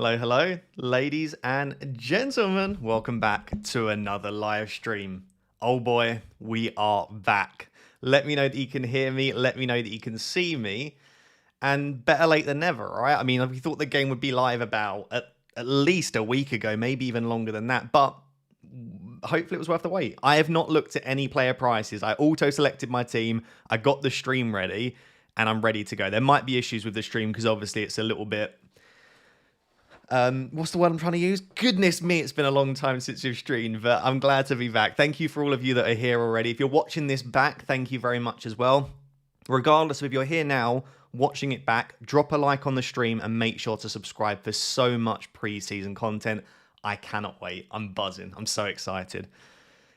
Hello, ladies and gentlemen. Welcome back to another live stream. Oh boy, we are back. Let me know that you can hear me. Let me know that you can see me. And better late than never, right? I mean, we thought the game would be live about at least a week ago, maybe even longer than that. But hopefully it was worth the wait. I have not looked at any player prices. I auto-selected my team. I got the stream ready, and I'm ready to go. There might be issues with the stream because obviously it's a little bit... what's the word I'm trying to use? Goodness me, it's been a long time since you've streamed, but I'm glad to be back. Thank you for all of you that are here already. If you're watching this back, thank you very much as well. Regardless of if you're here now, watching it back, drop a like on the stream and make sure to subscribe for so much pre-season content. I cannot wait. I'm buzzing. I'm so excited.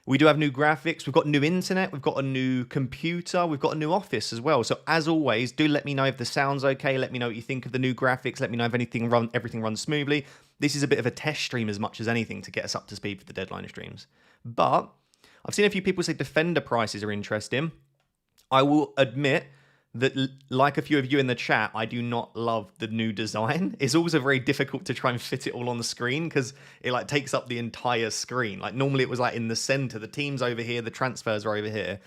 We do have new graphics, we've got new internet, we've got a new computer, we've got a new office as well. So as always, do let me know if the sound's okay, let me know what you think of the new graphics, let me know if everything runs smoothly. This is a bit of a test stream as much as anything to get us up to speed for the deadline streams. But I've seen a few people say defender prices are interesting. I will admit that, like a few of you in the chat, I do not love the new design. It's also very difficult to try and fit it all on the screen because it like takes up the entire screen. Like normally it was like in the center, the team's over here, the transfers are over here.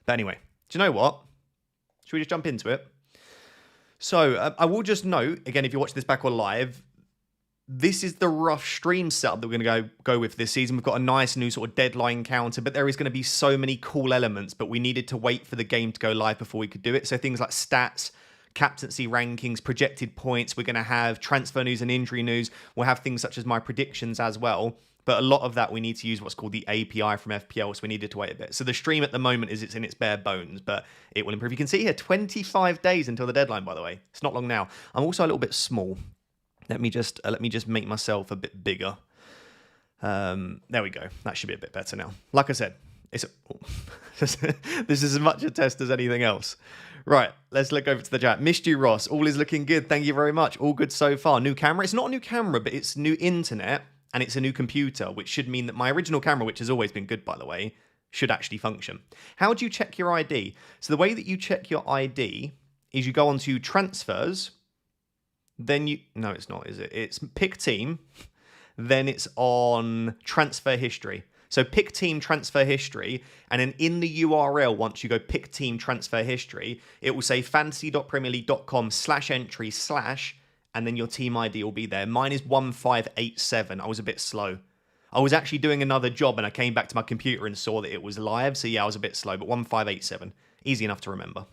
But anyway, do you know what? Should we just jump into it? So I will just note, again, if you're watching this back or live, this is the rough stream setup that we're going to go with this season. We've got a nice new sort of deadline counter, but there is going to be so many cool elements, but we needed to wait for the game to go live before we could do it. So things like stats, captaincy rankings, projected points. We're going to have transfer news and injury news. We'll have things such as my predictions as well. But a lot of that we need to use what's called the API from FPL, so we needed to wait a bit. So the stream at the moment it's in its bare bones, but it will improve. You can see here, 25 days until the deadline, by the way. It's not long now. I'm also a little bit small. Let me just make myself a bit bigger. There we go. That should be a bit better now. Like I said, this is as much a test as anything else. Right, let's look over to the chat. Missed you, Ross. All is looking good. Thank you very much. All good so far. New camera. It's not a new camera, but it's new internet and it's a new computer, which should mean that my original camera, which has always been good, by the way, should actually function. How do you check your ID? So the way that you check your ID is you go onto transfers. Then no, it's not, is it? It's pick team. Then it's on transfer history. So pick team transfer history. And then in the URL, once you go pick team transfer history, it will say fantasy.premierleague.com/entry/ and then your team ID will be there. Mine is 1587. I was a bit slow. I was actually doing another job and I came back to my computer and saw that it was live. So yeah, I was a bit slow, but 1587. Easy enough to remember.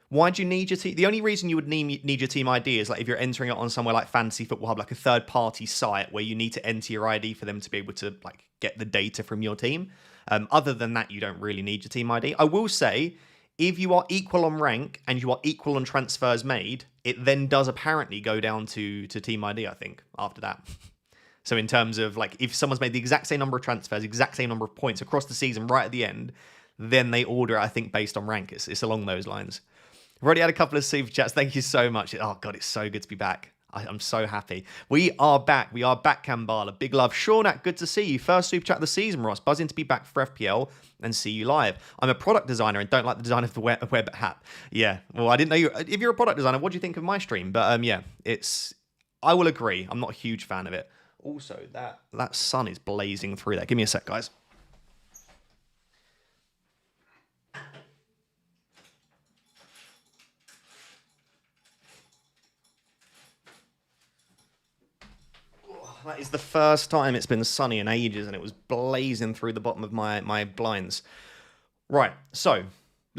Why do you need your team? The only reason you would need your team ID is like if you're entering it on somewhere like Fantasy Football Hub, like a third-party site where you need to enter your ID for them to be able to like get the data from your team. Other than that, you don't really need your team ID. I will say, if you are equal on rank and you are equal on transfers made, it then does apparently go down to team ID, I think, after that. So in terms of like if someone's made the exact same number of transfers, exact same number of points across the season right at the end, then they order it, I think, based on rank. It's along those lines. I've already had a couple of super chats. Thank you so much. Oh, God, it's so good to be back. I'm so happy. We are back. We are back, Kambala. Big love. Shaunak, good to see you. First super chat of the season, Ross. Buzzing to be back for FPL and see you live. I'm a product designer and don't like the design of the web app. Yeah, well, I didn't know you. If you're a product designer, what do you think of my stream? But yeah, I will agree. I'm not a huge fan of it. Also, that sun is blazing through there. Give me a sec, guys. That is the first time it's been sunny in ages, and it was blazing through the bottom of my blinds. Right, so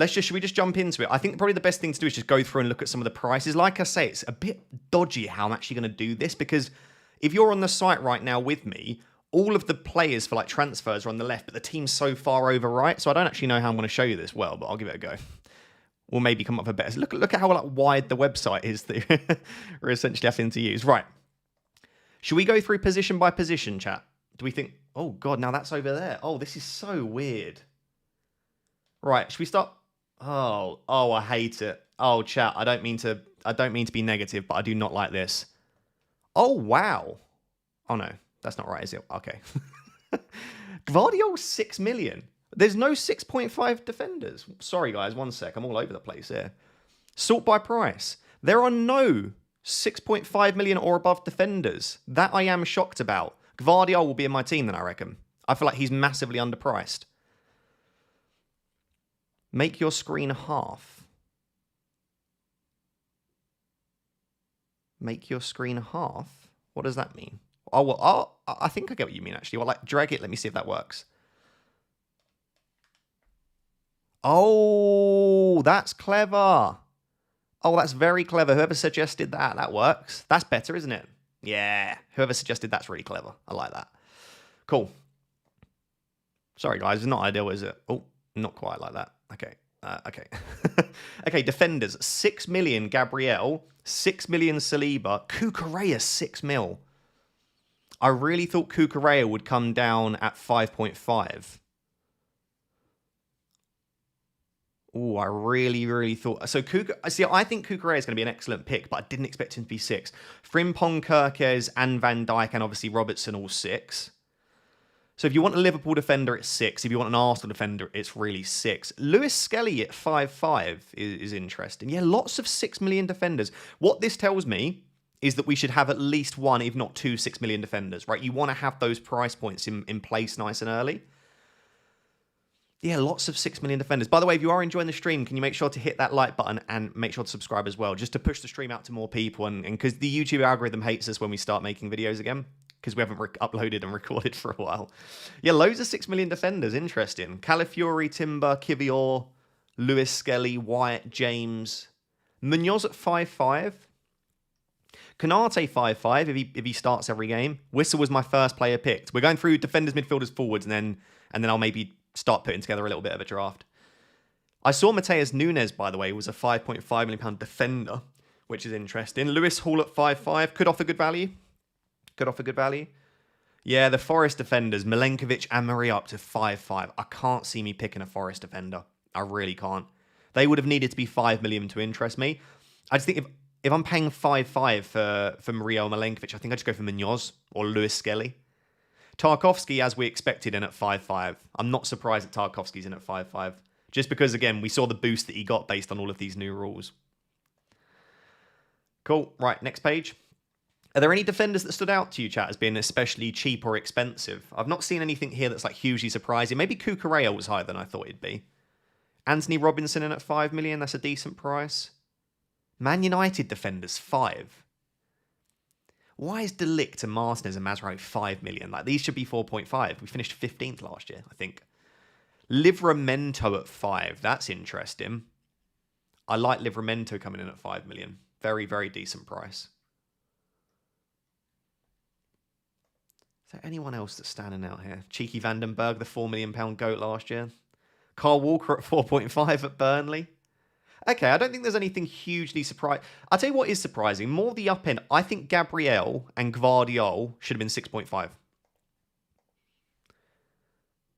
should we just jump into it? I think probably the best thing to do is just go through and look at some of the prices. Like I say, it's a bit dodgy how I'm actually going to do this, because if you're on the site right now with me, all of the players for like transfers are on the left, but the team's so far over right, so I don't actually know how I'm going to show you this well, but I'll give it a go. We'll maybe come up with a better... Look at how like wide the website is that we're essentially having to use. Right. Should we go through position by position, chat? Do we think... Oh, God, now that's over there. Oh, this is so weird. Right, should we start... Oh, I hate it. Oh, chat, I don't mean to be negative, but I do not like this. Oh, wow. Oh, no, that's not right, is it? Okay. Gvardiol's 6 million. There's no 6.5 defenders. Sorry, guys, one sec. I'm all over the place here. Sort by price. There are no 6.5 million or above defenders. That I am shocked about. Gvardiol will be in my team then, I reckon. I feel like he's massively underpriced. Make your screen half. Make your screen half? What does that mean? Oh, well, I think I get what you mean, actually. Well, like, drag it. Let me see if that works. Oh, that's clever. Oh, that's very clever. Whoever suggested that, that works. That's better, isn't it? Yeah. Whoever suggested that's really clever. I like that. Cool. Sorry, guys. It's not ideal, is it? Oh, not quite like that. Okay. Okay. Okay, defenders. 6 million Gabriel. 6 million Saliba. Cucurella, 6 mil. I really thought Cucurella would come down at 5.5. Oh, I really thought... So, I think Cucurella is going to be an excellent pick, but I didn't expect him to be 6. Frimpong, Kirkes, and Van Dijk, and obviously Robertson, all 6. So if you want a Liverpool defender, it's 6. If you want an Arsenal defender, it's really 6. Lewis Skelly at 5.5 is interesting. Yeah, lots of 6 million defenders. What this tells me is that we should have at least one, if not two, 6 million defenders, right? You want to have those price points in place nice and early. Yeah, lots of 6 million defenders. By the way, if you are enjoying the stream, can you make sure to hit that like button and make sure to subscribe as well, just to push the stream out to more people, and because the YouTube algorithm hates us when we start making videos again, because we haven't uploaded and recorded for a while. Yeah, loads of 6 million defenders. Interesting. Calafiori, Timber, Kivior, Lewis Skelly, White, James. Munoz at 5.5. Konate 5.5 if he starts every game. Whistle was my first player picked. We're going through defenders, midfielders, forwards, and then I'll maybe start putting together a little bit of a draft. I saw Mateus Nunes, by the way, was a £5.5 million defender, which is interesting. Lewis Hall at 5.5 could offer good value. Could offer good value. Yeah, the Forest defenders, Milenkovic and Maria up to 5.5. I can't see me picking a Forest defender. I really can't. They would have needed to be 5 million to interest me. I just think if I'm paying 5.5 for Maria or Milenkovic, I think I just go for Munoz or Lewis Skelly. Tarkovsky, as we expected, in at 5.5. I'm not surprised that Tarkovsky's in at 5.5. Just because, again, we saw the boost that he got based on all of these new rules. Cool. Right, next page. Are there any defenders that stood out to you, chat, as being especially cheap or expensive? I've not seen anything here that's like hugely surprising. Maybe Cucurella was higher than I thought it'd be. Anthony Robinson in at 5 million. That's a decent price. Man United defenders, 5. Why is De Ligt and Martinez and Mazraoui 5 million? Like, these should be 4.5. We finished 15th last year, I think. Livramento at 5. That's interesting. I like Livramento coming in at 5 million. Very, very decent price. Is there anyone else that's standing out here? Cheeky Vandenberg, the £4 million goat last year. Carl Walker at 4.5 at Burnley. Okay, I don't think there's anything hugely surprising. I'll tell you what is surprising. More the up end. I think Gabriel and Gvardiol should have been 6.5.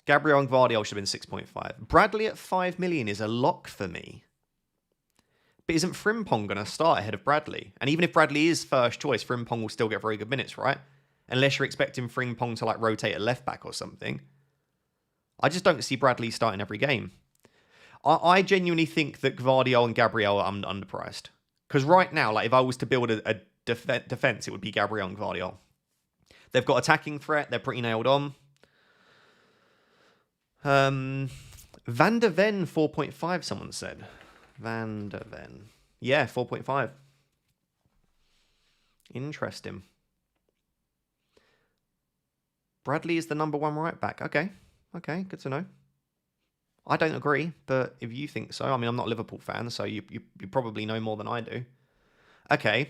Gabriel and Gvardiol should have been 6.5. Bradley at 5 million is a lock for me. But isn't Frimpong going to start ahead of Bradley? And even if Bradley is first choice, Frimpong will still get very good minutes, right? Unless you're expecting Frimpong to like rotate at left back or something. I just don't see Bradley starting every game. I genuinely think that Gvardiol and Gabriel are underpriced. Because right now, like if I was to build a defense, it would be Gabriel and Gvardiol. They've got attacking threat. They're pretty nailed on. Van der Ven 4.5, someone said. Van der Ven. Yeah, 4.5. Interesting. Bradley is the number 1 right back. Okay, good to know. I don't agree, but if you think so, I mean, I'm not a Liverpool fan, so you probably know more than I do. Okay.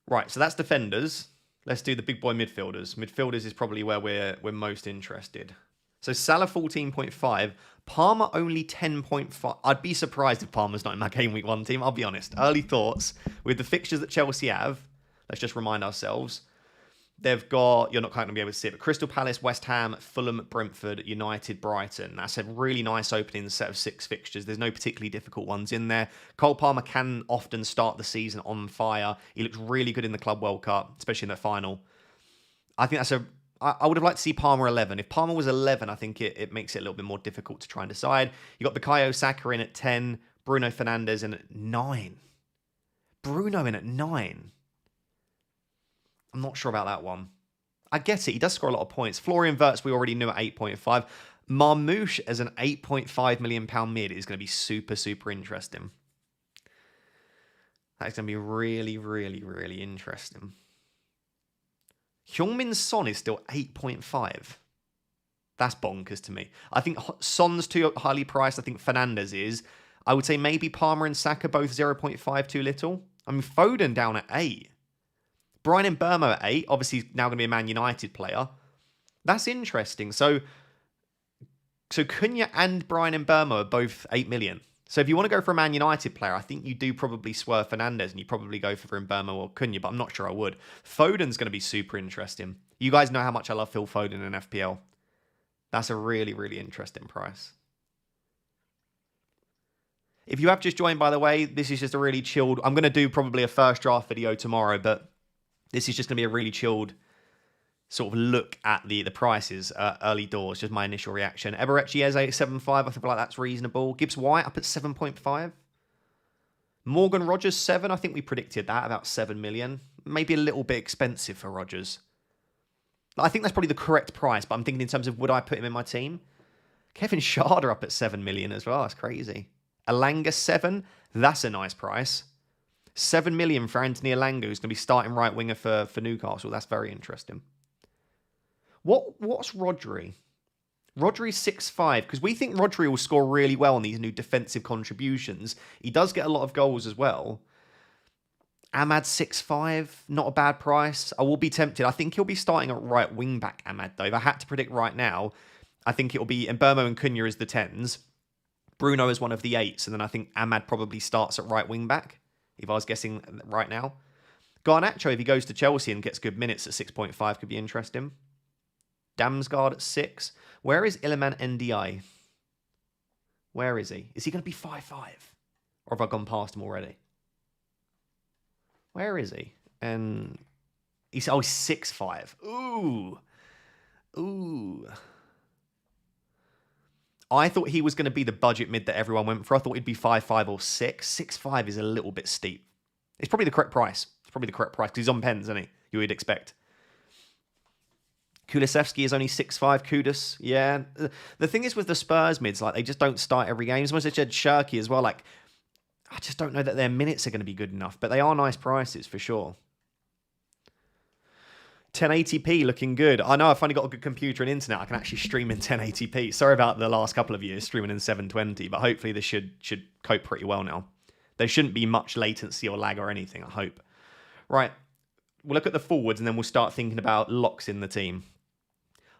Right, so that's defenders. Let's do the big boy midfielders. Midfielders is probably where we're most interested. So Salah 14.5, Palmer only 10.5. I'd be surprised if Palmer's not in my game week 1 team, I'll be honest. Early thoughts. With the fixtures that Chelsea have, let's just remind ourselves. They've got, you're not quite going to be able to see it, but Crystal Palace, West Ham, Fulham, Brentford, United, Brighton. That's a really nice opening set of 6 fixtures. There's no particularly difficult ones in there. Cole Palmer can often start the season on fire. He looks really good in the Club World Cup, especially in the final. I think I would have liked to see Palmer 11. If Palmer was 11, I think it makes it a little bit more difficult to try and decide. You got Bukayo Saka in at 10, Bruno Fernandes in at 9. Bruno in at 9. I'm not sure about that one. I get it. He does score a lot of points. Florian Wirtz, we already knew at 8.5. Marmoush as an £8.5 million mid is going to be super, super interesting. That's going to be really, really, really interesting. Heung-min Son is still 8.5. That's bonkers to me. I think Son's too highly priced. I think Fernandes is. I would say maybe Palmer and Saka both 0.5 too little. I mean, Foden down at 8. Brian Mbeumo at 8. Obviously, he's now going to be a Man United player. That's interesting. So Cunha and Brian Mbeumo are both 8 million. So if you want to go for a Man United player, I think you do probably swerve Fernandes and you probably go for Mbeumo or Cunha, but I'm not sure I would. Foden's going to be super interesting. You guys know how much I love Phil Foden in FPL. That's a really, really interesting price. If you have just joined, by the way, this is just a really chilled... I'm going to do probably a first draft video tomorrow, but this is just going to be a really chilled sort of look at the prices early doors. Just my initial reaction. Eberechi Eze at 7.5. I feel like that's reasonable. Gibbs White up at 7.5. Morgan Rogers 7. I think we predicted that, about 7 million. Maybe a little bit expensive for Rogers. I think that's probably the correct price, but I'm thinking in terms of would I put him in my team? Kevin Schade up at 7 million as well. That's crazy. Elanga 7. That's a nice price. 7 million for Anthony Elanga, who's going to be starting right winger for Newcastle. That's very interesting. What's Rodri? Rodri's 6.5, because we think Rodri will score really well on these new defensive contributions. He does get a lot of goals as well. Ahmad 6.5, not a bad price. I will be tempted. I think he'll be starting at right wing back, Ahmad, though. If I had to predict right now, I think it'll be Mbeumo and Cunha as the 10s. Bruno is one of the 8s, and then I think Ahmad probably starts at right wing back, if I was guessing right now. Garnacho, if he goes to Chelsea and gets good minutes at 6.5, could be interesting. Damsgaard at 6. Where is Iliman NDI? Where is he? Is he going to be 5.5? Or have I gone past him already? Where is he? And he's 6.5. Ooh. I thought he was going to be the budget mid that everyone went for. I thought he'd be 5.5 or 6. 6.5 is a little bit steep. It's probably the correct price. It's probably the correct price because he's on pens, isn't he? You would expect. Kulusevski is only 6.5. Kudus, yeah. The thing is with the Spurs mids, like they just don't start every game. As much as I said Shirky as well, like I just don't know that their minutes are going to be good enough. But they are nice prices for sure. 1080p looking good. I know I've finally got a good computer and internet. I can actually stream in 1080p. Sorry about the last couple of years streaming in 720, but hopefully this should cope pretty well now. There shouldn't be much latency or lag or anything, I hope. Right, we'll look at the forwards and then we'll start thinking about locks in the team.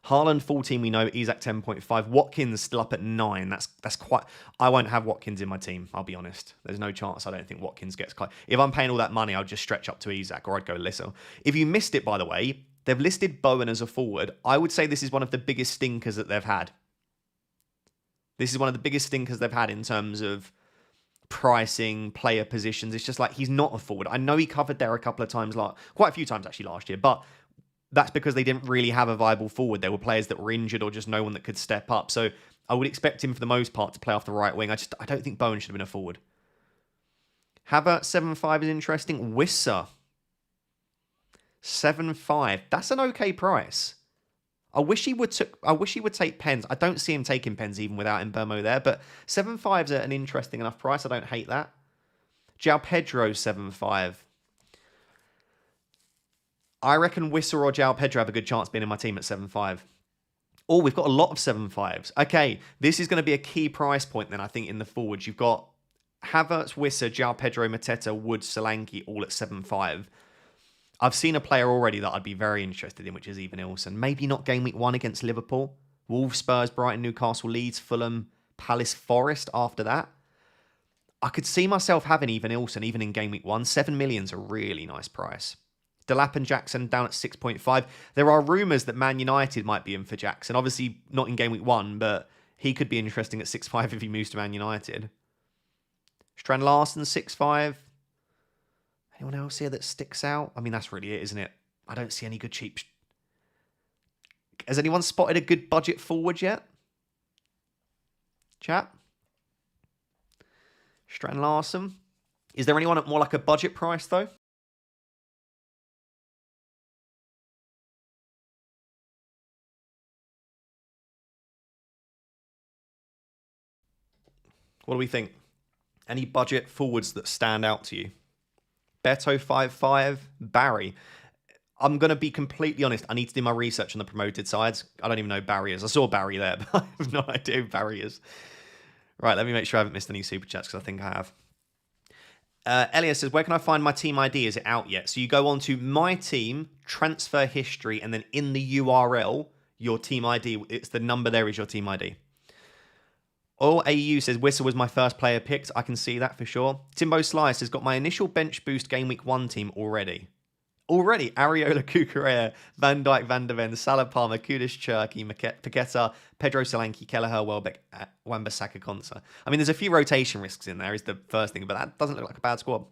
Haaland 14, we know. Isaac 10.5. Watkins still up at 9. That's quite... I won't have Watkins in my team, I'll be honest. There's no chance I don't think Watkins gets... If I'm paying all that money, I'll just stretch up to Isaac or I'd go Lissel. If you missed it, by the way, they've listed Bowen as a forward. I would say this is one of the biggest stinkers that they've had. This is one of the biggest stinkers they've had in terms of pricing, player positions. It's just like he's not a forward. I know he covered there a couple of times, quite a few times actually last year, but that's because they didn't really have a viable forward. There were players that were injured or just no one that could step up. So I would expect him for the most part to play off the right wing. I don't think Bowen should have been a forward. Havertz 7.5 is interesting. Wissa 7.5. That's an okay price. I wish he would take pens. I don't see him taking pens even without Mbeumo there, but 7.5 is an interesting enough price. I don't hate that. João Pedro 7.5. I reckon Wissa or João Pedro have a good chance being in my team at 7.5. Oh, we've got a lot of 7.5s. Okay, this is going to be a key price point then, I think, in the forwards. You've got Havertz, Wissa, João Pedro, Mateta, Wood, Solanke, all at 7.5. I've seen a player already that I'd be very interested in, which is Evan Ilson. Maybe not game week 1 against Liverpool. Wolves, Spurs, Brighton, Newcastle, Leeds, Fulham, Palace, Forest after that. I could see myself having Evan Ilson even in game week 1. 7 million's a really nice price. Delap and Jackson down at 6.5. There are rumours that Man United might be in for Jackson. Obviously, not in game week 1, but he could be interesting at 6.5 if he moves to Man United. Strand Larsen, 6.5. Anyone else here that sticks out? I mean, that's really it, isn't it? I don't see any good cheap... Has anyone spotted a good budget forward yet? Chat? Strand Larsen. Is there anyone at more like a budget price, though? What do we think? Any budget forwards that stand out to you? Beto 5-5, Barry. I'm going to be completely honest. I need to do my research on the promoted sides. I don't even know who Barry is. I saw Barry there, but I have no idea who Barry is. Right, let me make sure I haven't missed any super chats because I think I have. Elias says, where can I find my team ID? Is it out yet? So you go on to my team, transfer history, and then in the URL, your team ID. It's the number there is your team ID. All AU says, Whistle was my first player picked. I can see that for sure. Timbo Slice has got my initial bench boost game week 1 team already. Ariola, Kukurea, Van Dijk, Van der Ven, Salah, Palmer, Kudus, Cherky, Paqueta, Pedro Solanke, Kelleher, Welbeck, Wan-Bissaka, Konsa. I mean, there's a few rotation risks in there, is the first thing, but that doesn't look like a bad squad.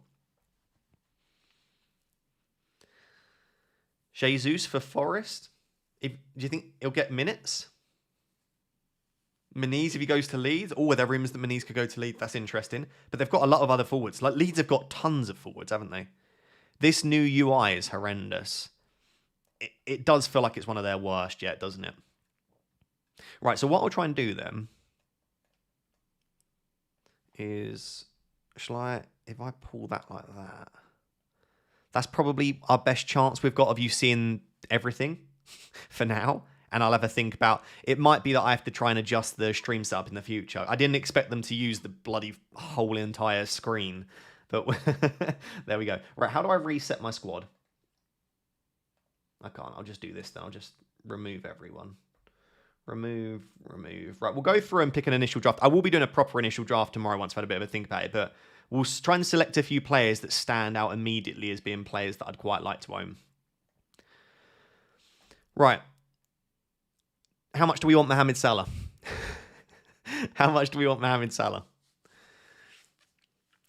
Jesus for Forest. Do you think he'll get minutes? Meniz if he goes to Leeds. Oh, there are rumours that Meniz could go to Leeds. That's interesting. But they've got a lot of other forwards. Like Leeds have got tons of forwards, haven't they? This new UI is horrendous. It does feel like it's one of their worst yet, doesn't it? Right, so what I'll try and do then is, if I pull that like that, that's probably our best chance we've got of you seeing everything for now. And I'll have a think about, it might be that I have to try and adjust the stream setup in the future. I didn't expect them to use the bloody whole entire screen. But there we go. Right, how do I reset my squad? I can't. I'll just do this then. I'll just remove everyone. Remove. Right, we'll go through and pick an initial draft. I will be doing a proper initial draft tomorrow once I've had a bit of a think about it. But we'll try and select a few players that stand out immediately as being players that I'd quite like to own. Right. How much do we want Mohamed Salah? How much do we want Mohamed Salah?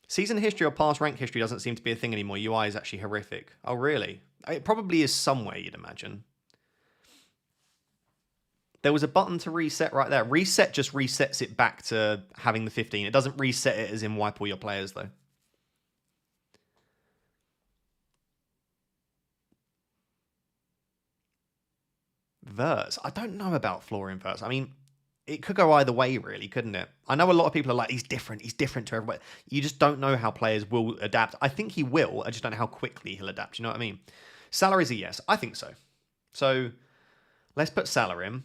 Season history or past rank history doesn't seem to be a thing anymore. UI is actually horrific. Oh, really? It probably is somewhere, you'd imagine. There was a button to reset right there. Reset just resets it back to having the 15. It doesn't reset it as in wipe all your players, though. Wirtz. I don't know about Florian Wirtz. I mean, it could go either way, really, couldn't it? I know a lot of people are like, he's different to everybody. You just don't know how players will adapt. I think he will. I just don't know how quickly he'll adapt. You know what I mean? Salah is a yes. I think so. So let's put Salah in.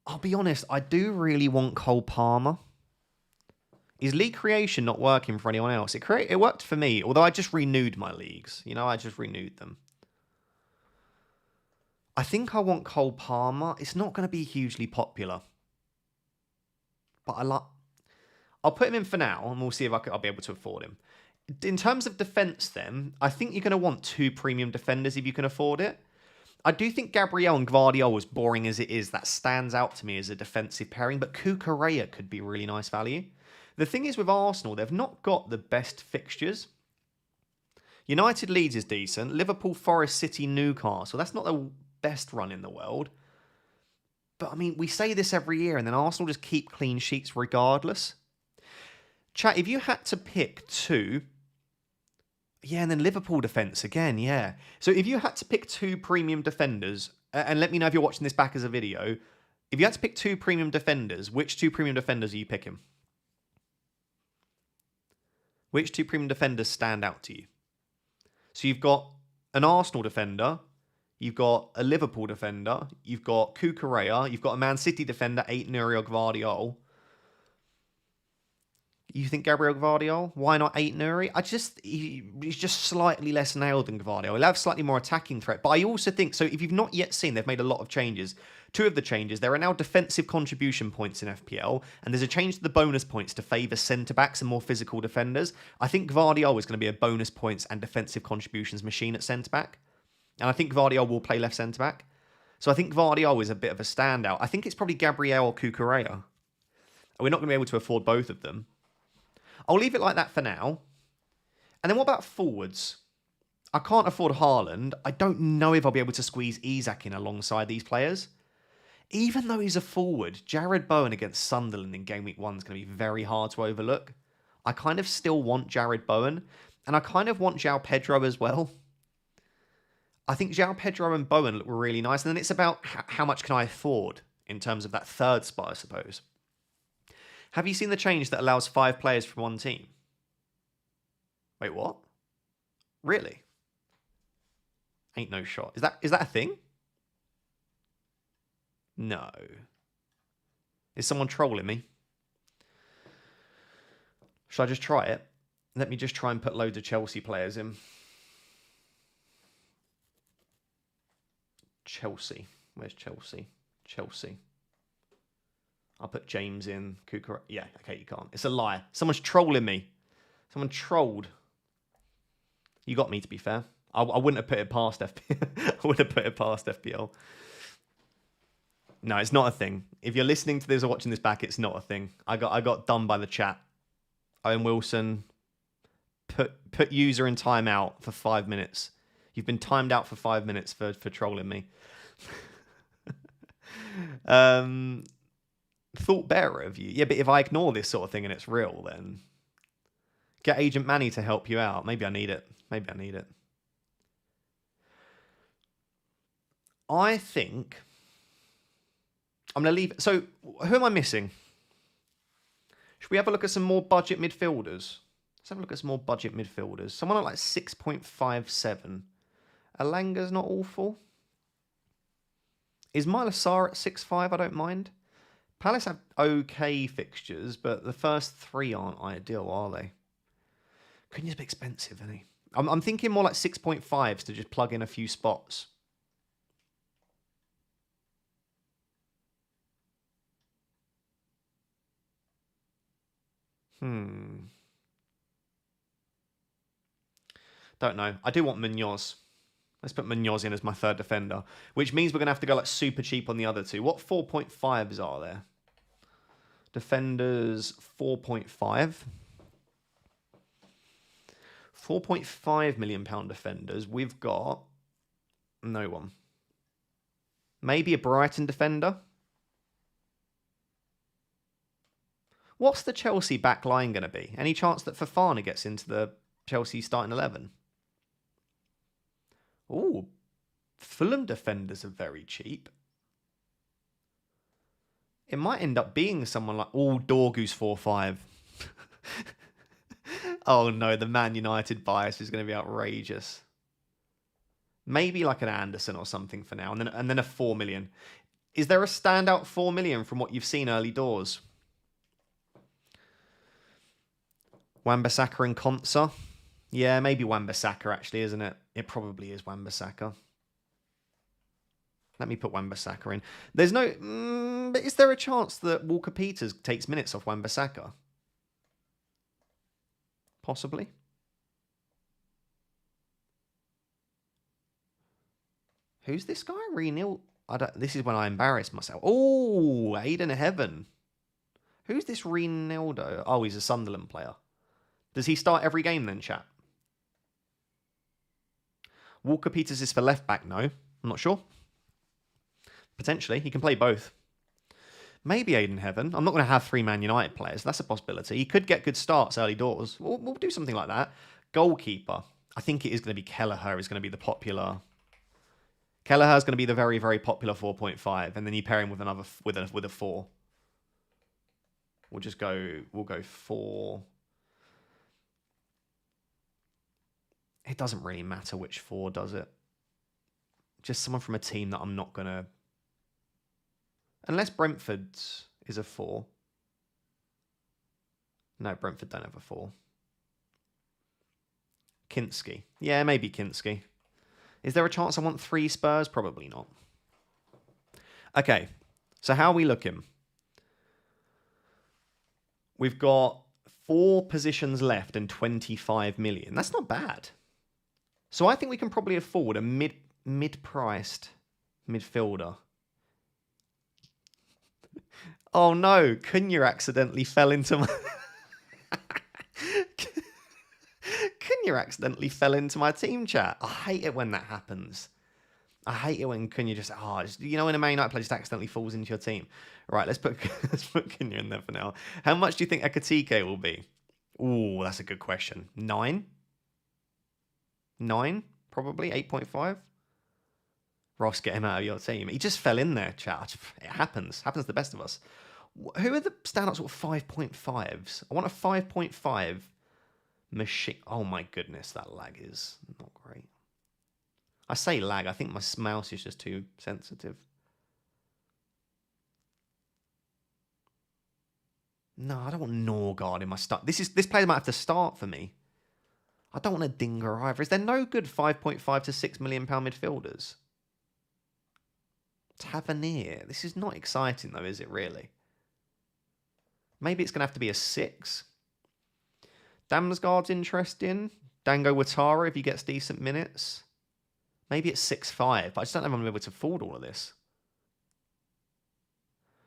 I'll be honest, I do really want Cole Palmer. Is league creation not working for anyone else? It worked for me, although I just renewed my leagues. You know, I just renewed them. I think I want Cole Palmer. It's not going to be hugely popular. But I'll put him in for now, and we'll see if I'll be able to afford him. In terms of defence, then, I think you're going to want 2 premium defenders if you can afford it. I do think Gabriel and Gvardiol, as boring as it is, that stands out to me as a defensive pairing, but Kukurea could be really nice value. The thing is with Arsenal, they've not got the best fixtures. United Leeds is decent. Liverpool, Forest, City, Newcastle. That's not the best run in the world. But, I mean, we say this every year, and then Arsenal just keep clean sheets regardless. Chat, if you had to pick 2... Yeah, and then Liverpool defence again, yeah. So if you had to pick 2 premium defenders, and let me know if you're watching this back as a video, if you had to pick 2 premium defenders, which 2 premium defenders are you picking? Which 2 premium defenders stand out to you? So you've got an Arsenal defender, you've got a Liverpool defender, you've got Kukurea, you've got a Man City defender, 8 Nuri or Gvardiol. You think Gabriel Gvardiol? Why not 8 Nuri? He's just slightly less nailed than Gvardiol. He'll have slightly more attacking threat. But I also think, so if you've not yet seen, they've made a lot of changes. 2 of the changes, there are now defensive contribution points in FPL, and there's a change to the bonus points to favour centre-backs and more physical defenders. I think Gvardiol is going to be a bonus points and defensive contributions machine at centre-back. And I think Gvardiol will play left centre-back. So I think Gvardiol is a bit of a standout. I think it's probably Gabriel or Kukurea. We're not going to be able to afford both of them. I'll leave it like that for now. And then what about forwards? I can't afford Haaland. I don't know if I'll be able to squeeze Isak in alongside these players. Even though he's a forward, Jared Bowen against Sunderland in Game Week 1 is going to be very hard to overlook. I kind of still want Jared Bowen, and I kind of want João Pedro as well. I think João Pedro and Bowen look really nice, and then it's about how much can I afford in terms of that third spot, I suppose. Have you seen the change that allows 5 players from one team? Wait, what? Really? Ain't no shot. Is that a thing? No. Is someone trolling me? Should I just try it? Let me just try and put loads of Chelsea players in. Chelsea. Where's Chelsea? Chelsea. I'll put James in. Kukura. Yeah, okay, you can't. It's a lie. Someone's trolling me. Someone trolled. You got me, to be fair. I wouldn't have put it past FPL. I wouldn't have put it past FPL. No, it's not a thing. If you're listening to this or watching this back, it's not a thing. I got done by the chat. Owen Wilson, put user in timeout for 5 minutes. You've been timed out for 5 minutes for trolling me. Thought better of you. Yeah, but if I ignore this sort of thing and it's real, then get Agent Manny to help you out. Maybe I need it. Maybe I need it. I think I'm going to leave. So, who am I missing? Should we have a look at some more budget midfielders? Let's have a look at some more budget midfielders. Someone at like 6.57. Alanga's not awful. Is Myla Sarr at 6.5? I don't mind. Palace have okay fixtures, but the first 3 aren't ideal, are they? Cunha's a bit expensive, isn't he? I'm thinking more like 6.5s to just plug in a few spots. Don't know. I do want Munoz. Let's put Munoz in as my third defender, which means we're going to have to go like super cheap on the other two. What 4.5s are there? Defenders 4.5. 4.5 million pound defenders. We've got no one. Maybe a Brighton defender. What's the Chelsea back line going to be? Any chance that Fofana gets into the Chelsea starting 11? Ooh, Fulham defenders are very cheap. It might end up being someone like... Oh, Dorgu's 4.5. Oh no, the Man United bias is going to be outrageous. Maybe like an Anderson or something for now, and then a 4 million. Is there a standout 4 million from what you've seen early doors? Wan-Bissaka and Konsa? Yeah, maybe Wan-Bissaka actually, isn't it? It probably is Wan-Bissaka. Let me put Wan-Bissaka in. There's no... but is there a chance that Walker-Peters takes minutes off Wan-Bissaka? Possibly. Who's this guy? Renil? This is when I embarrass myself. Oh, Aiden Heaven. Who's this Renildo? Oh, he's a Sunderland player. Does he start every game then, chat? Walker-Peters is for left back, no. I'm not sure. Potentially. He can play both. Maybe Aiden Heaven. I'm not going to have 3 Man United players. That's a possibility. He could get good starts early doors. We'll do something like that. Goalkeeper. I think it is going to be Kelleher is going to be the popular... Kelleher is going to be the very, very popular 4.5. And then you pair him with another with a 4. We'll go 4... It doesn't really matter which 4, does it? Just someone from a team that I'm not going to... Unless Brentford's is a 4. No, Brentford don't have a 4. Kinski. Yeah, maybe Kinski. Is there a chance I want 3 Spurs? Probably not. Okay, so how are we looking? We've got 4 positions left and 25 million. That's not bad. So I think we can probably afford a mid-priced midfielder. Oh no, Cunha accidentally fell into my... Cunha accidentally fell into my team chat. I hate it when that happens. I hate it when Cunha just... you know when a Man United player just accidentally falls into your team? Right, let's put Cunha in there for now. How much do you think Ekatike will be? Ooh, that's a good question. 9? 9? Probably. 8.5? Ross, get him out of your team. He just fell in there, chat. It happens. Happens to the best of us. Who are the standout sort of 5.5s? I want a 5.5 machine. Oh my goodness, that lag is not great. I say lag. I think my mouse is just too sensitive. No, I don't want Norgard in my start. This player might have to start for me. I don't want a Dinger either. Is there no good 5.5 to £6 million midfielders? Tavernier. This is not exciting though, is it really? Maybe it's going to have to be a 6. Damsgaard's interesting. Dango Watara if he gets decent minutes. Maybe it's 6.5, but I just don't know if I'm going to be able to afford all of this.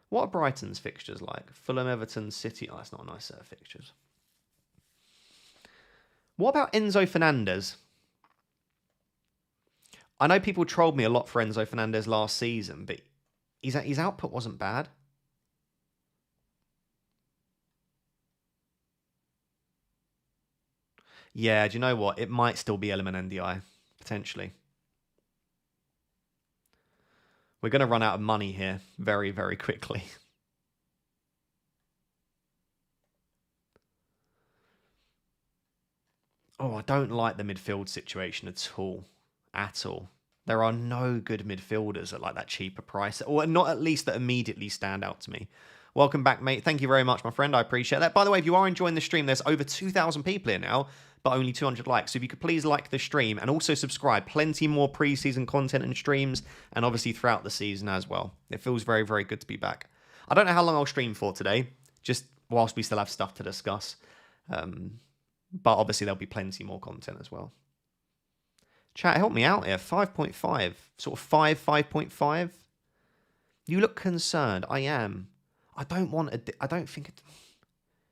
What are Brighton's fixtures like? Fulham, Everton, City. Oh, that's not a nice set of fixtures. What about Enzo Fernandez? I know people trolled me a lot for Enzo Fernandez last season, but his output wasn't bad. Yeah, do you know what? It might still be Element NDI, potentially. We're going to run out of money here very, very quickly. Oh, I don't like the midfield situation at all. At all. There are no good midfielders at like that cheaper price, or not at least that immediately stand out to me. Welcome back, mate. Thank you very much, my friend. I appreciate that. By the way, if you are enjoying the stream, there's over 2,000 people here now, but only 200 likes. So if you could please like the stream and also subscribe. Plenty more pre-season content and streams, and obviously throughout the season as well. It feels very, very good to be back. I don't know how long I'll stream for today, just whilst we still have stuff to discuss. But obviously there'll be plenty more content as well. Chat, help me out here. 5.5. Sort of 5.5. You look concerned. I am. I don't want a... I don't think...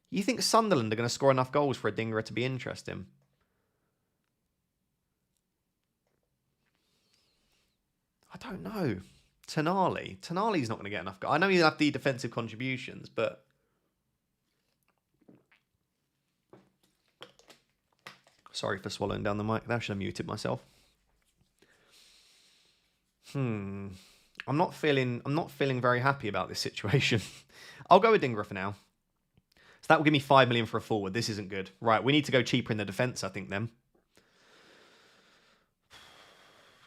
You think Sunderland are going to score enough goals for a Dinger to be interesting? I don't know. Tonali. Tonali's not going to get enough goals. I know he'll have the defensive contributions, but... Sorry for swallowing down the mic there. I should have muted myself. I'm not feeling very happy about this situation. I'll go with Dinger for now. So that will give me 5 million for a forward. This isn't good. Right, we need to go cheaper in the defence, I think, then.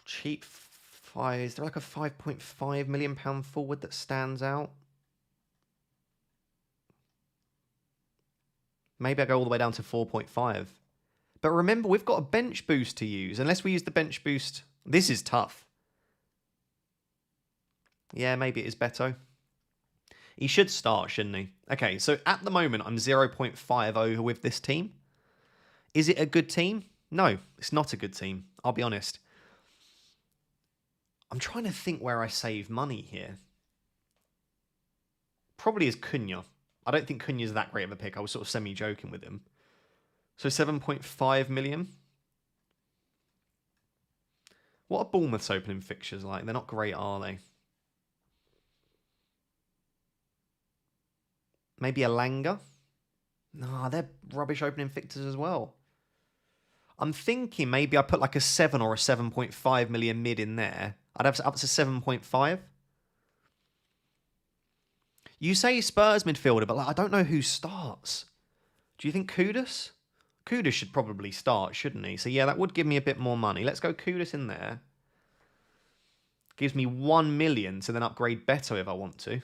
Cheap 5. Is there like a £5.5 million forward that stands out? Maybe I go all the way down to 4.5. But remember, we've got a bench boost to use. Unless we use the bench boost... This is tough. Yeah, maybe it is Beto. He should start, shouldn't he? Okay, so at the moment, I'm 0.50 with this team. Is it a good team? No, it's not a good team. I'll be honest. I'm trying to think where I save money here. Probably is Cunha. I don't think Cunha's that great of a pick. I was sort of semi-joking with him. So 7.5 million. What are Bournemouth's opening fixtures like? They're not great, are they? Maybe a Langer? No, they're rubbish opening fixtures as well. I'm thinking maybe I put like a 7 or a 7.5 million mid in there. I'd have up to 7.5. You say Spurs midfielder, but like, I don't know who starts. Do you think Kudus? Kudus should probably start, shouldn't he? So yeah, that would give me a bit more money. Let's go Kudus in there. Gives me 1 million to then upgrade Beto if I want to.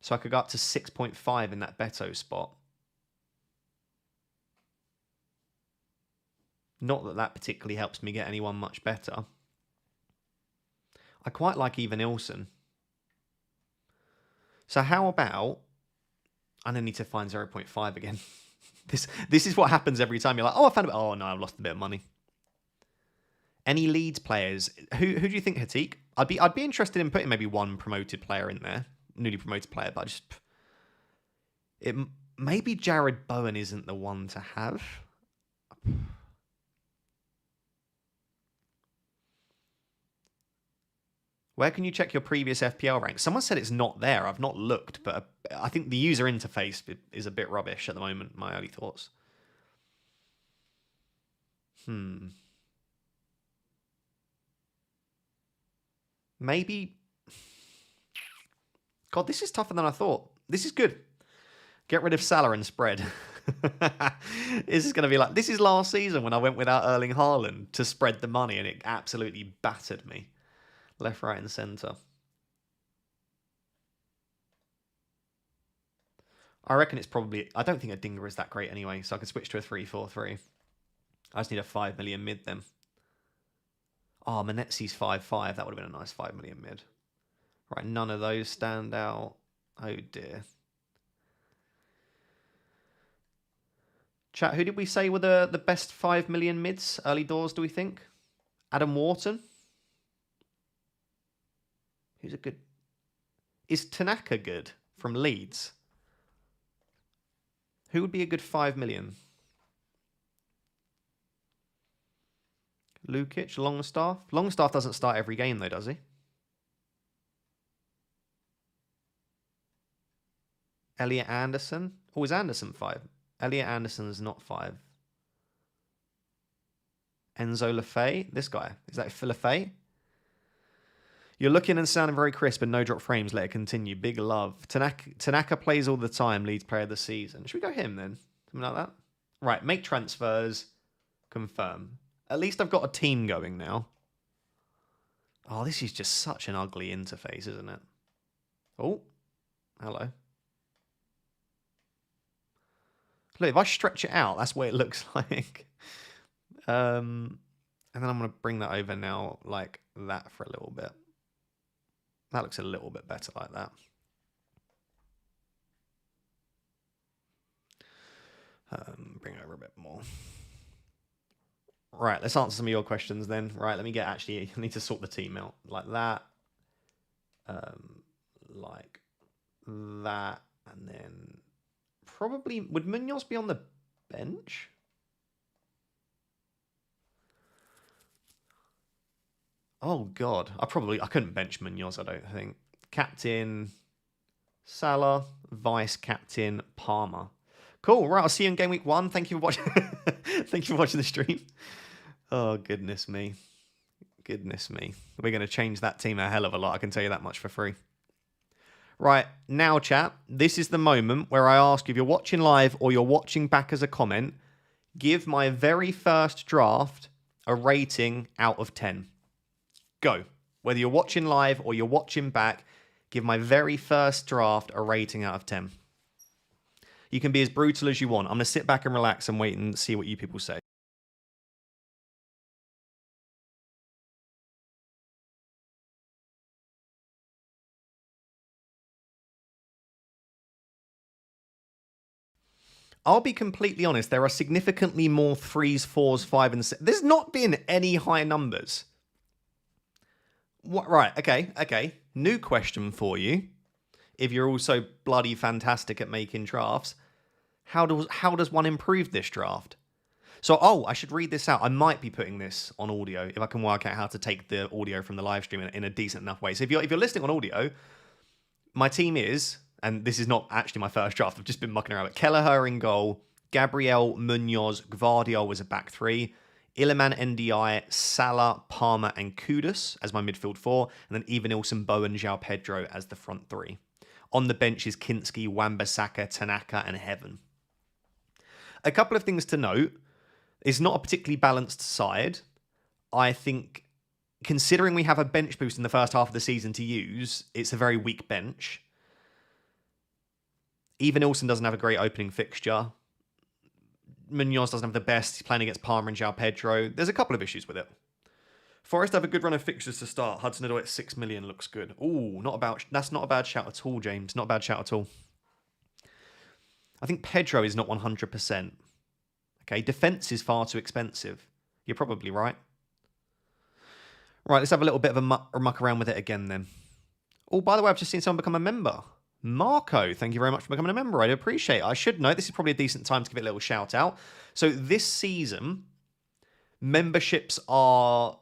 So I could go up to 6.5 in that Beto spot. Not that that particularly helps me get anyone much better. I quite like even Ilson. So how about... I don't need to find 0.5 again. This is what happens every time. You're like, oh, I found it. Oh, no, I've lost a bit of money. Any Leeds players? Who do you think, Hatik? I'd be interested in putting maybe one promoted player in there. Newly promoted player, but I just... Maybe Jared Bowen isn't the one to have. Where can you check your previous FPL rank? Someone said it's not there. I've not looked, but I think the user interface is a bit rubbish at the moment. My early thoughts. Maybe. God, this is tougher than I thought. This is good. Get rid of Salah and spread. This is going to be like, this is last season when I went without Erling Haaland to spread the money and it absolutely battered me. Left, right and centre. I reckon it's probably, I don't think a dinger is that great anyway, so I can switch to a 3-4-3. I just need a 5 million mid then. Oh, Manetsi's 5-5. That would have been a nice 5 million mid. Right, none of those stand out. Oh dear. Chat, who did we say were the best 5 million mids early doors, do we think? Adam Wharton? Who's a good... Is Tanaka good from Leeds? Who would be a good 5 million? Lukic, Longstaff? Longstaff doesn't start every game though, does he? Elliot Anderson? Oh, is Anderson 5? Elliot Anderson's not 5. Enzo Lafay? This guy. Is that Lafay? You're looking and sounding very crisp and no drop frames. Let it continue. Big love. Tanaka plays all the time. Leeds player of the season. Should we go him then? Something like that? Right. Make transfers. Confirm. At least I've got a team going now. Oh, this is just such an ugly interface, isn't it? Oh. Hello. Look, if I stretch it out, that's what it looks like. And then I'm going to bring that over now like that for a little bit. That looks a little bit better like that. Bring it over a bit more. Right, let's answer some of your questions then. Right, let me get actually, I need to sort the team out like that. Like that. And then probably, would Munoz be on the bench? Oh, God. I couldn't bench Munoz, I don't think. Captain, Salah, vice captain, Palmer. Cool. Right, I'll see you in game week 1. Thank you for watching. Thank you for watching the stream. Oh, goodness me. Goodness me. We're going to change that team a hell of a lot. I can tell you that much for free. Right, now, chat, this is the moment where I ask you, if you're watching live or you're watching back as a comment, give my very first draft a rating out of 10. Go. Whether you're watching live or you're watching back, give my very first draft a rating out of 10. You can be as brutal as you want. I'm going to sit back and relax and wait and see what you people say. I'll be completely honest, there are significantly more 3s, 4s, 5 and 6. There's not been any high numbers. What? Right, okay. New question for you. If you're also bloody fantastic at making drafts, how does one improve this draft? So, I should read this out. I might be putting this on audio if I can work out how to take the audio from the live stream in a decent enough way. So if you're listening on audio, my team is, and this is not actually my first draft, I've just been mucking around, but Kelleher in goal, Gabriel, Munoz, Gvardiol was a back 3, Iliman, NDI, Salah, Palmer, and Kudus as my midfield 4, and then Evanilson, Bowen, João Pedro as the front 3. On the bench is Kinski, Wan-Bissaka, Tanaka, and Heaven. A couple of things to note. It's not a particularly balanced side. I think, considering we have a bench boost in the first half of the season to use, it's a very weak bench. Evanilson doesn't have a great opening fixture. Munoz doesn't have the best. He's playing against Palmer and João Pedro. There's a couple of issues with it. Forest have a good run of fixtures to start. Hudson-Odoi at 6 million looks good. Ooh, that's not a bad shout at all, James. Not a bad shout at all. I think Pedro is not 100%. Okay, defense is far too expensive. You're probably right. Right, let's have a little bit of a muck around with it again then. Oh, by the way, I've just seen someone become a member. Marco, thank you very much for becoming a member. I do appreciate it. I should know, this is probably a decent time to give it a little shout out. So this season, memberships are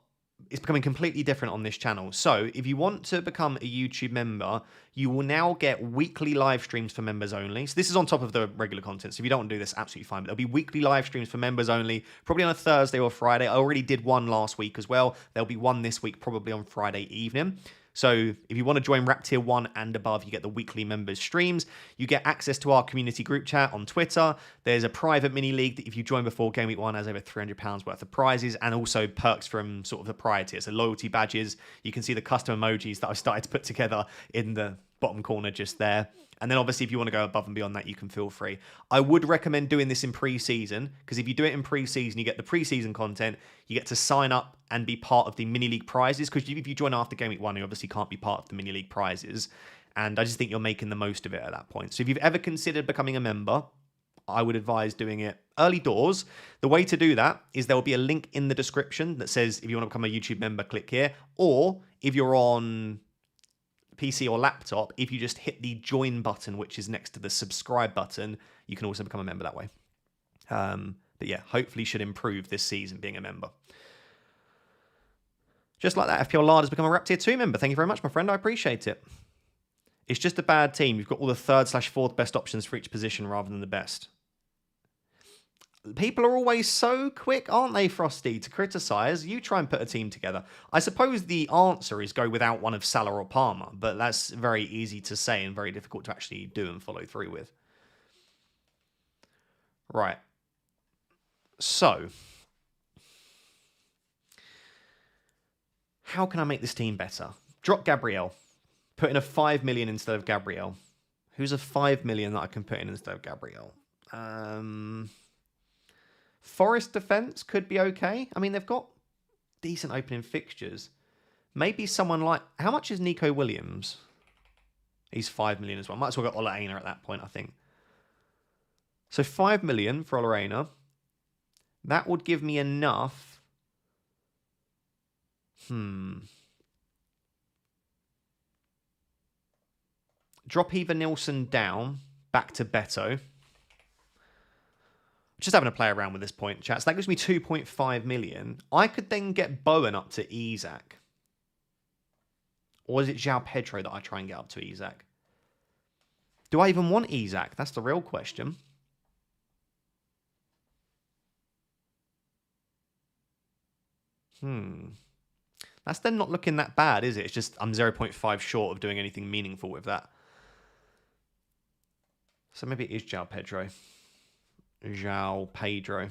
it's becoming completely different on this channel. So if you want to become a YouTube member, you will now get weekly live streams for members only. So this is on top of the regular content. So if you don't want to do this, absolutely fine. But there'll be weekly live streams for members only, probably on a Thursday or Friday. I already did one last week as well. There'll be one this week, probably on Friday evening. So if you want to join Rap Tier 1 and above, you get the weekly members streams. You get access to our community group chat on Twitter. There's a private mini league that if you join before Game Week 1 has over £300 worth of prizes, and also perks from sort of the prior tier. So loyalty badges. You can see the custom emojis that I've started to put together in the bottom corner just there. And then obviously if you want to go above and beyond that, you can feel free. I would recommend doing this in pre-season, because if you do it in pre-season, you get the pre-season content, you get to sign up and be part of the mini league prizes, because if you join after Game Week 1, you obviously can't be part of the mini league prizes. And I just think you're making the most of it at that point. So if you've ever considered becoming a member, I would advise doing it early doors. The way to do that is there will be a link in the description that says if you want to become a YouTube member, click here. Or if you're on PC or laptop, if you just hit the join button, which is next to the subscribe button, you can also become a member that way. But yeah, hopefully should improve this season being a member. Just like that, FPL Lard has become a Rap Tier 2 member. Thank you very much, my friend. I appreciate it. It's just a bad team. You've got all the 3rd/4th best options for each position rather than the best. People are always so quick, aren't they, Frosty, to criticise? You try and put a team together. I suppose the answer is go without one of Salah or Palmer, but that's very easy to say and very difficult to actually do and follow through with. Right. So, how can I make this team better? Drop Gabriel. Put in a 5 million instead of Gabriel. Who's a 5 million that I can put in instead of Gabriel? Forest defense could be okay. I mean, they've got decent opening fixtures. Maybe someone like... How much is Nico Williams? He's 5 million as well. Might as well go Ola Aina at that point, I think. So 5 million for Ola Aina. That would give me enough. Drop Eva Nilsson down. Back to Beto. Just having a play around with this point, chat. So that gives me 2.5 million. I could then get Bowen up to Isak. Or is it João Pedro that I try and get up to Isak? Do I even want Isak? That's the real question. That's then not looking that bad, is it? It's just I'm 0.5 short of doing anything meaningful with that. So maybe it is João Pedro. João Pedro.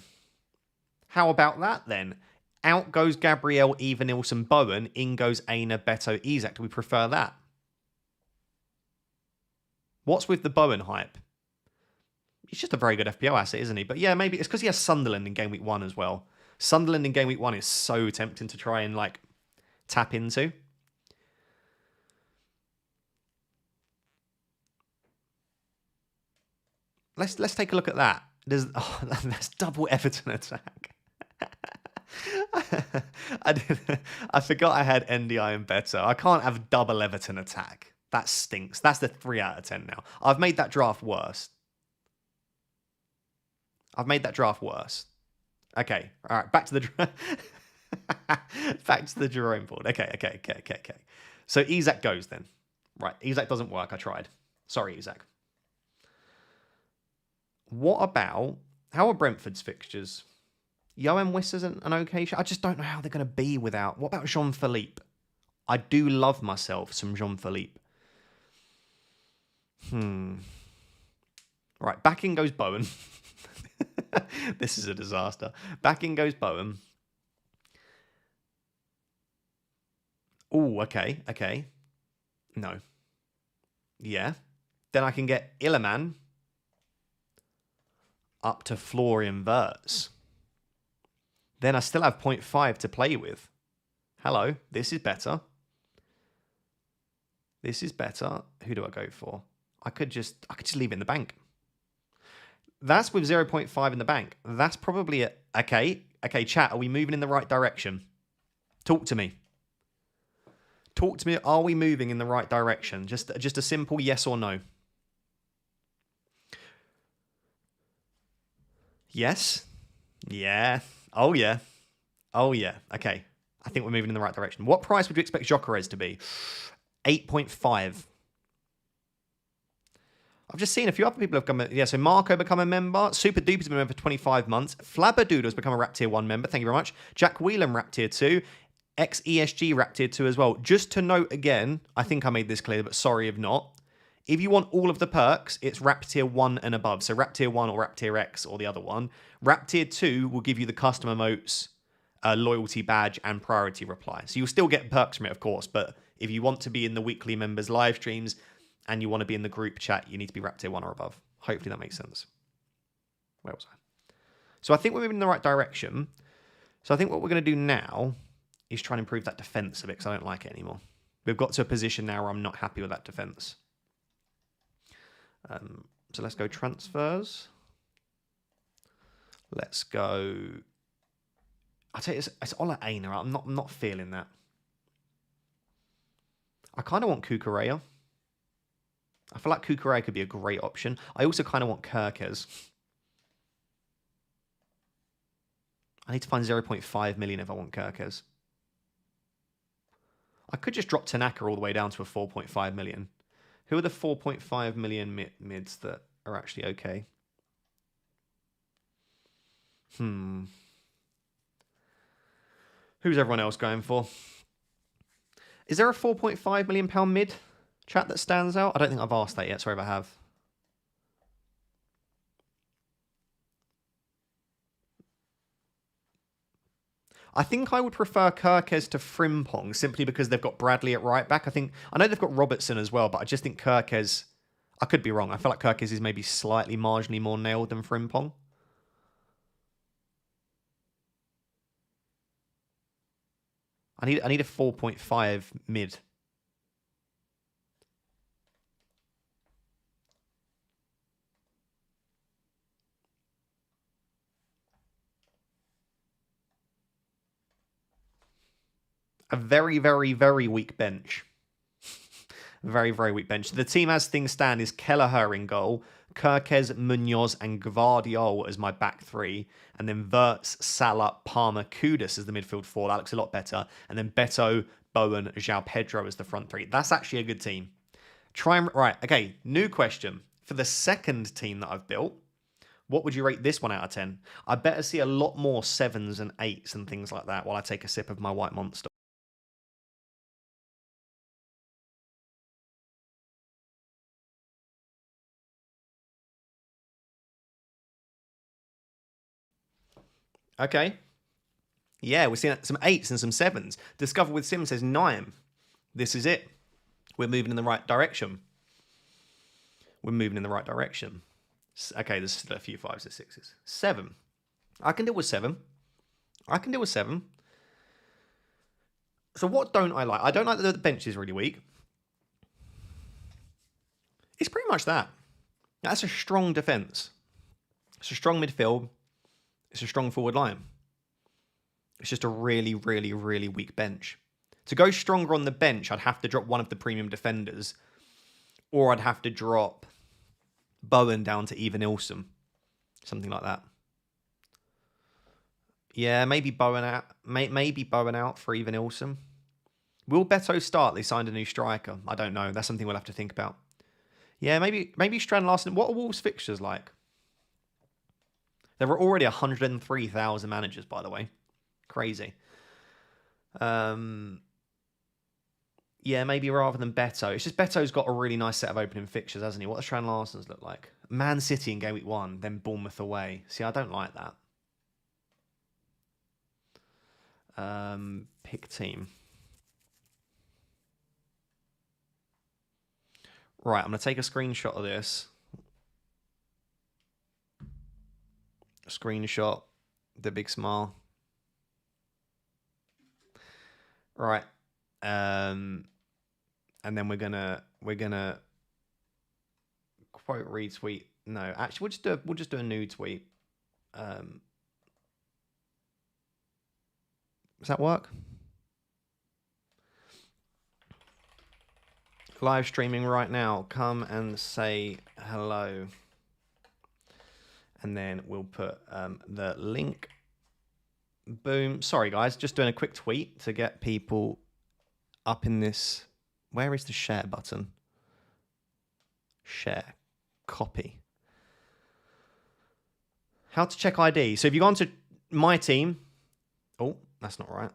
How about that then? Out goes Gabriel, Eva Nilsson, Bowen. In goes Aina, Beto, Isak. Do we prefer that? What's with the Bowen hype? He's just a very good FPL asset, isn't he? But yeah, maybe it's because he has Sunderland in Game Week 1 as well. Sunderland in Game Week 1 is so tempting to try and like tap into. Let's take a look at that. That's double Everton attack. I forgot I had NDI and Beto. I can't have double Everton attack. That stinks. That's the 3 out of 10 now. I've made that draft worse. Okay. All right. Back to the back to the drawing board. Okay. So Isak goes then. Right. Isak doesn't work. I tried. Sorry, Isak. How are Brentford's fixtures? Johan Wissa's an okay shot. I just don't know how they're going to be without. What about Jean-Philippe? I do love myself some Jean-Philippe. Right, back in goes Bowen. This is a disaster. Back in goes Bowen. Oh, okay. No. Yeah. Then I can get Illiman up to Florian Wirtz. Then I still have 0.5 to play with. Hello, this is better. Who do I go for? I could just leave it in the bank. That's with 0.5 in the bank. That's probably it. Okay, chat, are we moving in the right direction? Talk to me. Are we moving in the right direction? Just a simple yes or no. Yes. Yeah. Oh, yeah. Okay. I think we're moving in the right direction. What price would you expect Gyökeres to be? 8.5. I've just seen a few other people have come. Yeah, so Marco become a member. Super Duper's been a member for 25 months. Flabberdoodle's become a Rap Tier 1 member. Thank you very much. Jack Whelan, Rap Tier 2. XESG, Rap Tier 2 as well. Just to note again, I think I made this clear, but sorry if not. If you want all of the perks, it's Rap Tier 1 and above. So Rap Tier 1 or Rap Tier X or the other one. Rap Tier 2 will give you the custom emotes, loyalty badge, and priority reply. So you'll still get perks from it, of course, but if you want to be in the weekly members live streams, and you want to be in the group chat, you need to be Rap Tier 1 or above. Hopefully that makes sense. Where was I? So I think we're moving in the right direction. So I think what we're going to do now is try and improve that defense a bit, because I don't like it anymore. We've got to a position now where I'm not happy with that defense. So let's go transfers. Let's go... I'll tell you, it's Ola Aina. I'm not feeling that. I kind of want Kukureya. I feel like Kukureya could be a great option. I also kind of want Kirkes. I need to find 0.5 million if I want Kirkes. I could just drop Tanaka all the way down to a 4.5 million. Who are the 4.5 million mids that are actually okay? Who's everyone else going for? Is there a 4.5 million pound mid chat that stands out? I don't think I've asked that yet. Sorry if I have. I think I would prefer Kirkes to Frimpong simply because they've got Bradley at right back. I know they've got Robertson as well, but I just think Kirkes... I could be wrong. I feel like Kirkes is maybe slightly marginally more nailed than Frimpong. I need a 4.5 mid. A very, very, very weak bench. Very, very weak bench. The team as things stand is Kelleher in goal, Kirkes, Munoz, and Gvardiol as my back three. And then Wirtz, Salah, Palmer, Kudus as the midfield four. That looks a lot better. And then Beto, Bowen, João Pedro as the front three. That's actually a good team. Right, okay, new question. For the second team that I've built, what would you rate this one out of 10? I better see a lot more 7s and 8s and things like that while I take a sip of my white monster. Okay. Yeah, we're seeing some 8s and some 7s. Discover with Sim says 9. This is it. We're moving in the right direction. We're moving in the right direction. Okay, there's still a few 5s and 6s. 7. I can deal with 7. I can deal with 7. So what don't I like? I don't like that the bench is really weak. It's pretty much that. That's a strong defence. It's a strong midfield. It's a strong forward line. It's just a really, really, really weak bench. To go stronger on the bench, I'd have to drop one of the premium defenders, or I'd have to drop Bowen down to Even Ilson. Something like that. Yeah, maybe Bowen out. Maybe Bowen out for Even Ilson. Will Beto start? They signed a new striker. I don't know. That's something we'll have to think about. Yeah, maybe Strand Larsen. What are Wolves' fixtures like? There were already 103,000 managers, by the way. Crazy. Yeah, maybe rather than Beto. It's just Beto's got a really nice set of opening fixtures, hasn't he? What does Strand Larsen's look like? Man City in game week 1, then Bournemouth away. See, I don't like that. Pick team. Right, I'm going to take a screenshot of this. Screenshot. The big smile. Right. And then we're gonna quote retweet. No, actually we'll just do a new tweet. Does that work? Live streaming right now. Come and say hello. And then we'll put the link Boom. Sorry, guys. Just doing a quick tweet to get people up in this. Where is the share button? Share. Copy. How to check ID. So if you go onto my team. Oh, that's not right.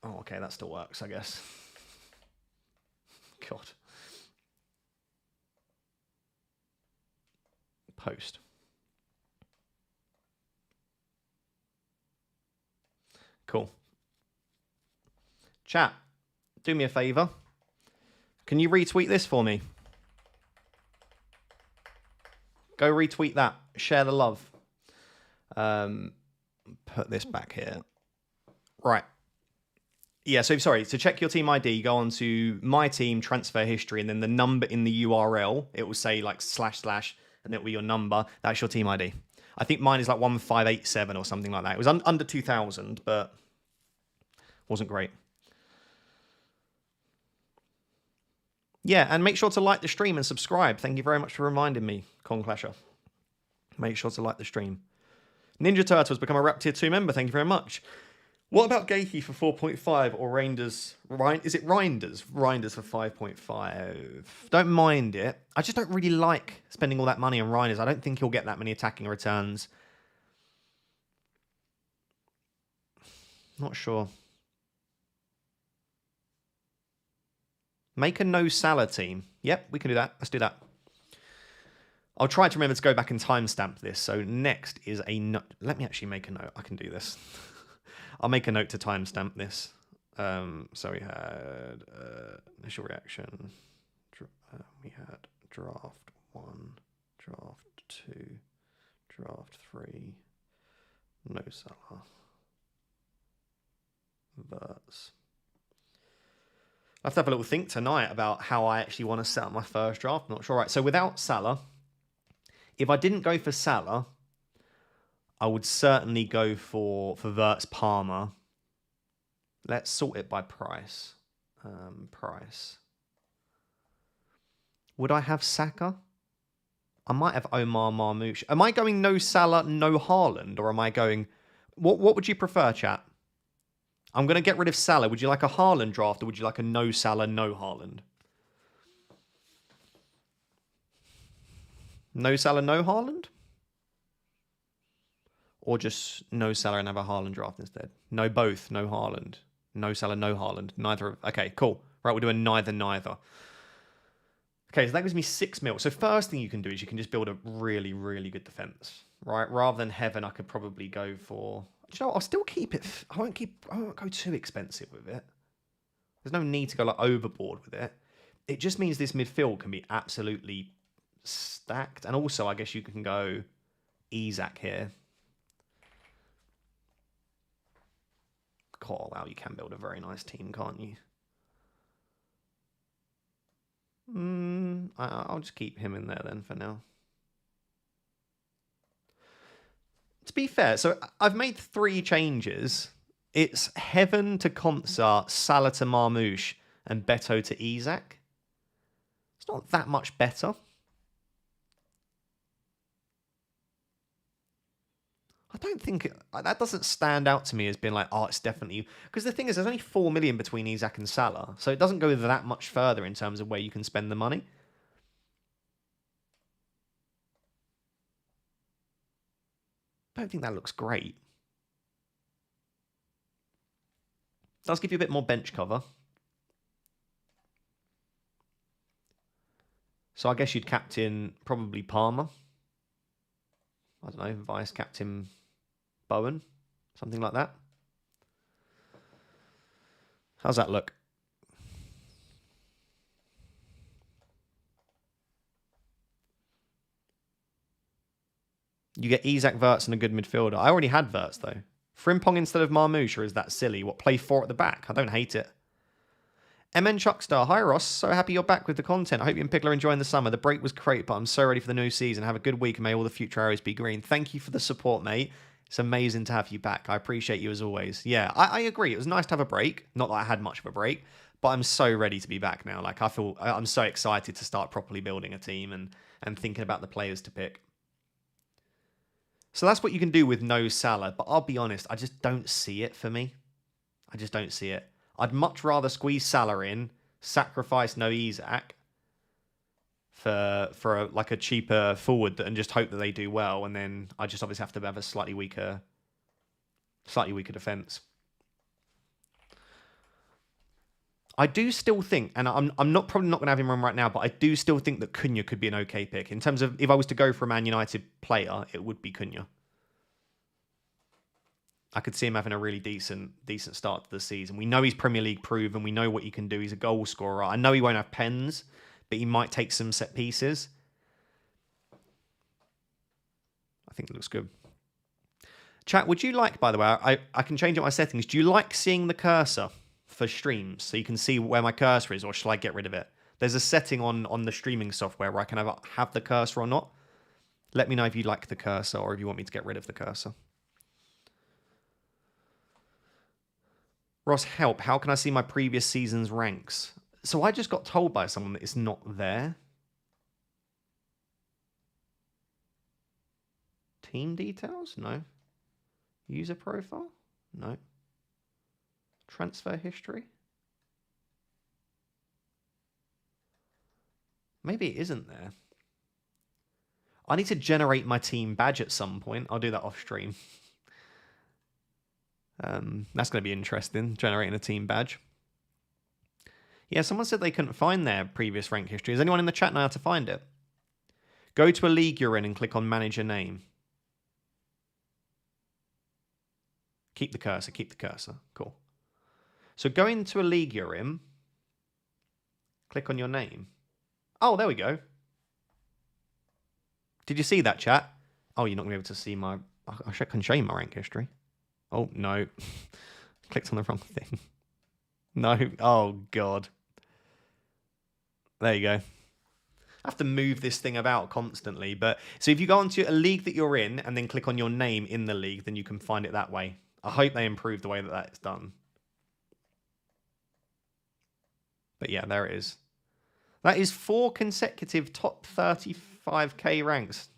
Oh, okay. That still works, I guess. God. Post. Cool. Chat, do me a favor. Can you retweet this for me? Go retweet that. Share the love. Put this back here. Right. Yeah, so sorry. To check your team ID, go on to my team, transfer history, and then the number in the URL, it will say like // and it will be your number. That's your team ID. I think mine is like 1587 or something like that. It was under 2000, but wasn't great. Yeah, and make sure to like the stream and subscribe. Thank you very much for reminding me, Conclasher. Make sure to like the stream. Ninja Turtles become a Rap Tier 2 member. Thank you very much. What about Gakey for 4.5 or Reinders? Is it Reinders? Reinders for 5.5. Don't mind it. I just don't really like spending all that money on Reinders. I don't think he'll get that many attacking returns. Not sure. Make a no Salah team. Yep, we can do that. Let's do that. I'll try to remember to go back and timestamp this. So next is a note. Let me actually make a note. I can do this. I'll make a note to timestamp this. So we had initial reaction. We had draft 1, draft 2, draft 3. No Salah. Wirtz. I have to have a little think tonight about how I actually want to set up my first draft. I'm not sure. Right. So without Salah, if I didn't go for Salah, I would certainly go for Wirtz Palmer. Let's sort it by price. Price. Would I have Saka? I might have Omar Marmoush. Am I going no Salah, no Haaland? Or am I going... What would you prefer, chat? I'm going to get rid of Salah. Would you like a Haaland draft or would you like a no Salah, no Haaland? No Salah, no Haaland? Or just no Salah and have a Haaland draft instead? No both, no Haaland. No Salah, no Haaland. Neither. Okay, cool. Right, we're doing neither. Okay, so that gives me 6 mil. So first thing you can do is you can just build a really, really good defense, right? Rather than Heaven, I could probably go for... Do you know what? I'll still keep it... I won't go too expensive with it. There's no need to go like overboard with it. It just means this midfield can be absolutely stacked. And also, I guess you can go Isak here. Oh, wow, you can build a very nice team, can't you? I'll just keep him in there then for now. To be fair, so I've made 3 changes. It's Heaven to Concert, Salah to Marmoush, and Beto to Isak. It's not that much better. I don't think... that doesn't stand out to me as being like, oh, it's definitely... Because the thing is, there's only 4 million between Isak and Salah, so it doesn't go that much further in terms of where you can spend the money. I don't think that looks great. Does give you a bit more bench cover. So I guess you'd captain probably Palmer. I don't know, vice captain Bowen. Something like that. How's that look? You get Isak, Wirtz, and a good midfielder. I already had Wirtz, though. Frimpong instead of Marmoush, or is that silly? What, play 4 at the back? I don't hate it. MN Chuckstar. Hi, Ross. So happy you're back with the content. I hope you and Pickler are enjoying the summer. The break was great, but I'm so ready for the new season. Have a good week, and may all the future arrows be green. Thank you for the support, mate. It's amazing to have you back. I appreciate you as always. Yeah, I agree. It was nice to have a break. Not that I had much of a break, but I'm so ready to be back now. Like, I'm so excited to start properly building a team and thinking about the players to pick. So that's what you can do with no Salah. But I'll be honest, I just don't see it for me. I just don't see it. I'd much rather squeeze Salah in, sacrifice no Isak for like a cheaper forward and just hope that they do well. And then I just obviously have to have a slightly weaker defense. I do still think, and I'm not probably not going to have him run right now, but I do still think that Cunha could be an okay pick. In terms of if I was to go for a Man United player, it would be Cunha. I could see him having a really decent start to the season. We know he's Premier League proven. We know what he can do. He's a goal scorer. I know he won't have pens, but he might take some set pieces. I think it looks good. Chat, would you like, by the way, I can change up my settings. Do you like seeing the cursor for streams so you can see where my cursor is, or shall I get rid of it? There's a setting on the streaming software where I can have the cursor or not. Let me know if you like the cursor or if you want me to get rid of the cursor. Ross, help. How can I see my previous season's ranks? So I just got told by someone that it's not there. Team details? No. User profile? No. Transfer history? Maybe it isn't there. I need to generate my team badge at some point. I'll do that off stream. That's going to be interesting, generating a team badge. Yeah, someone said they couldn't find their previous rank history. Does anyone in the chat know how to find it? Go to a league you're in and click on manage a name. Keep the cursor, keep the cursor. Cool. So go into a league you're in. Click on your name. Oh, there we go. Did you see that, chat? Oh, you're not going to be able to see my... I can show you my rank history. Oh, no. Clicked on the wrong thing. No. Oh, God. There you go. I have to move this thing about constantly. But so if you go onto a league that you're in and then click on your name in the league, then you can find it that way. I hope they improve the way that that's done. But yeah, there it is. That is 4 consecutive top 35k ranks.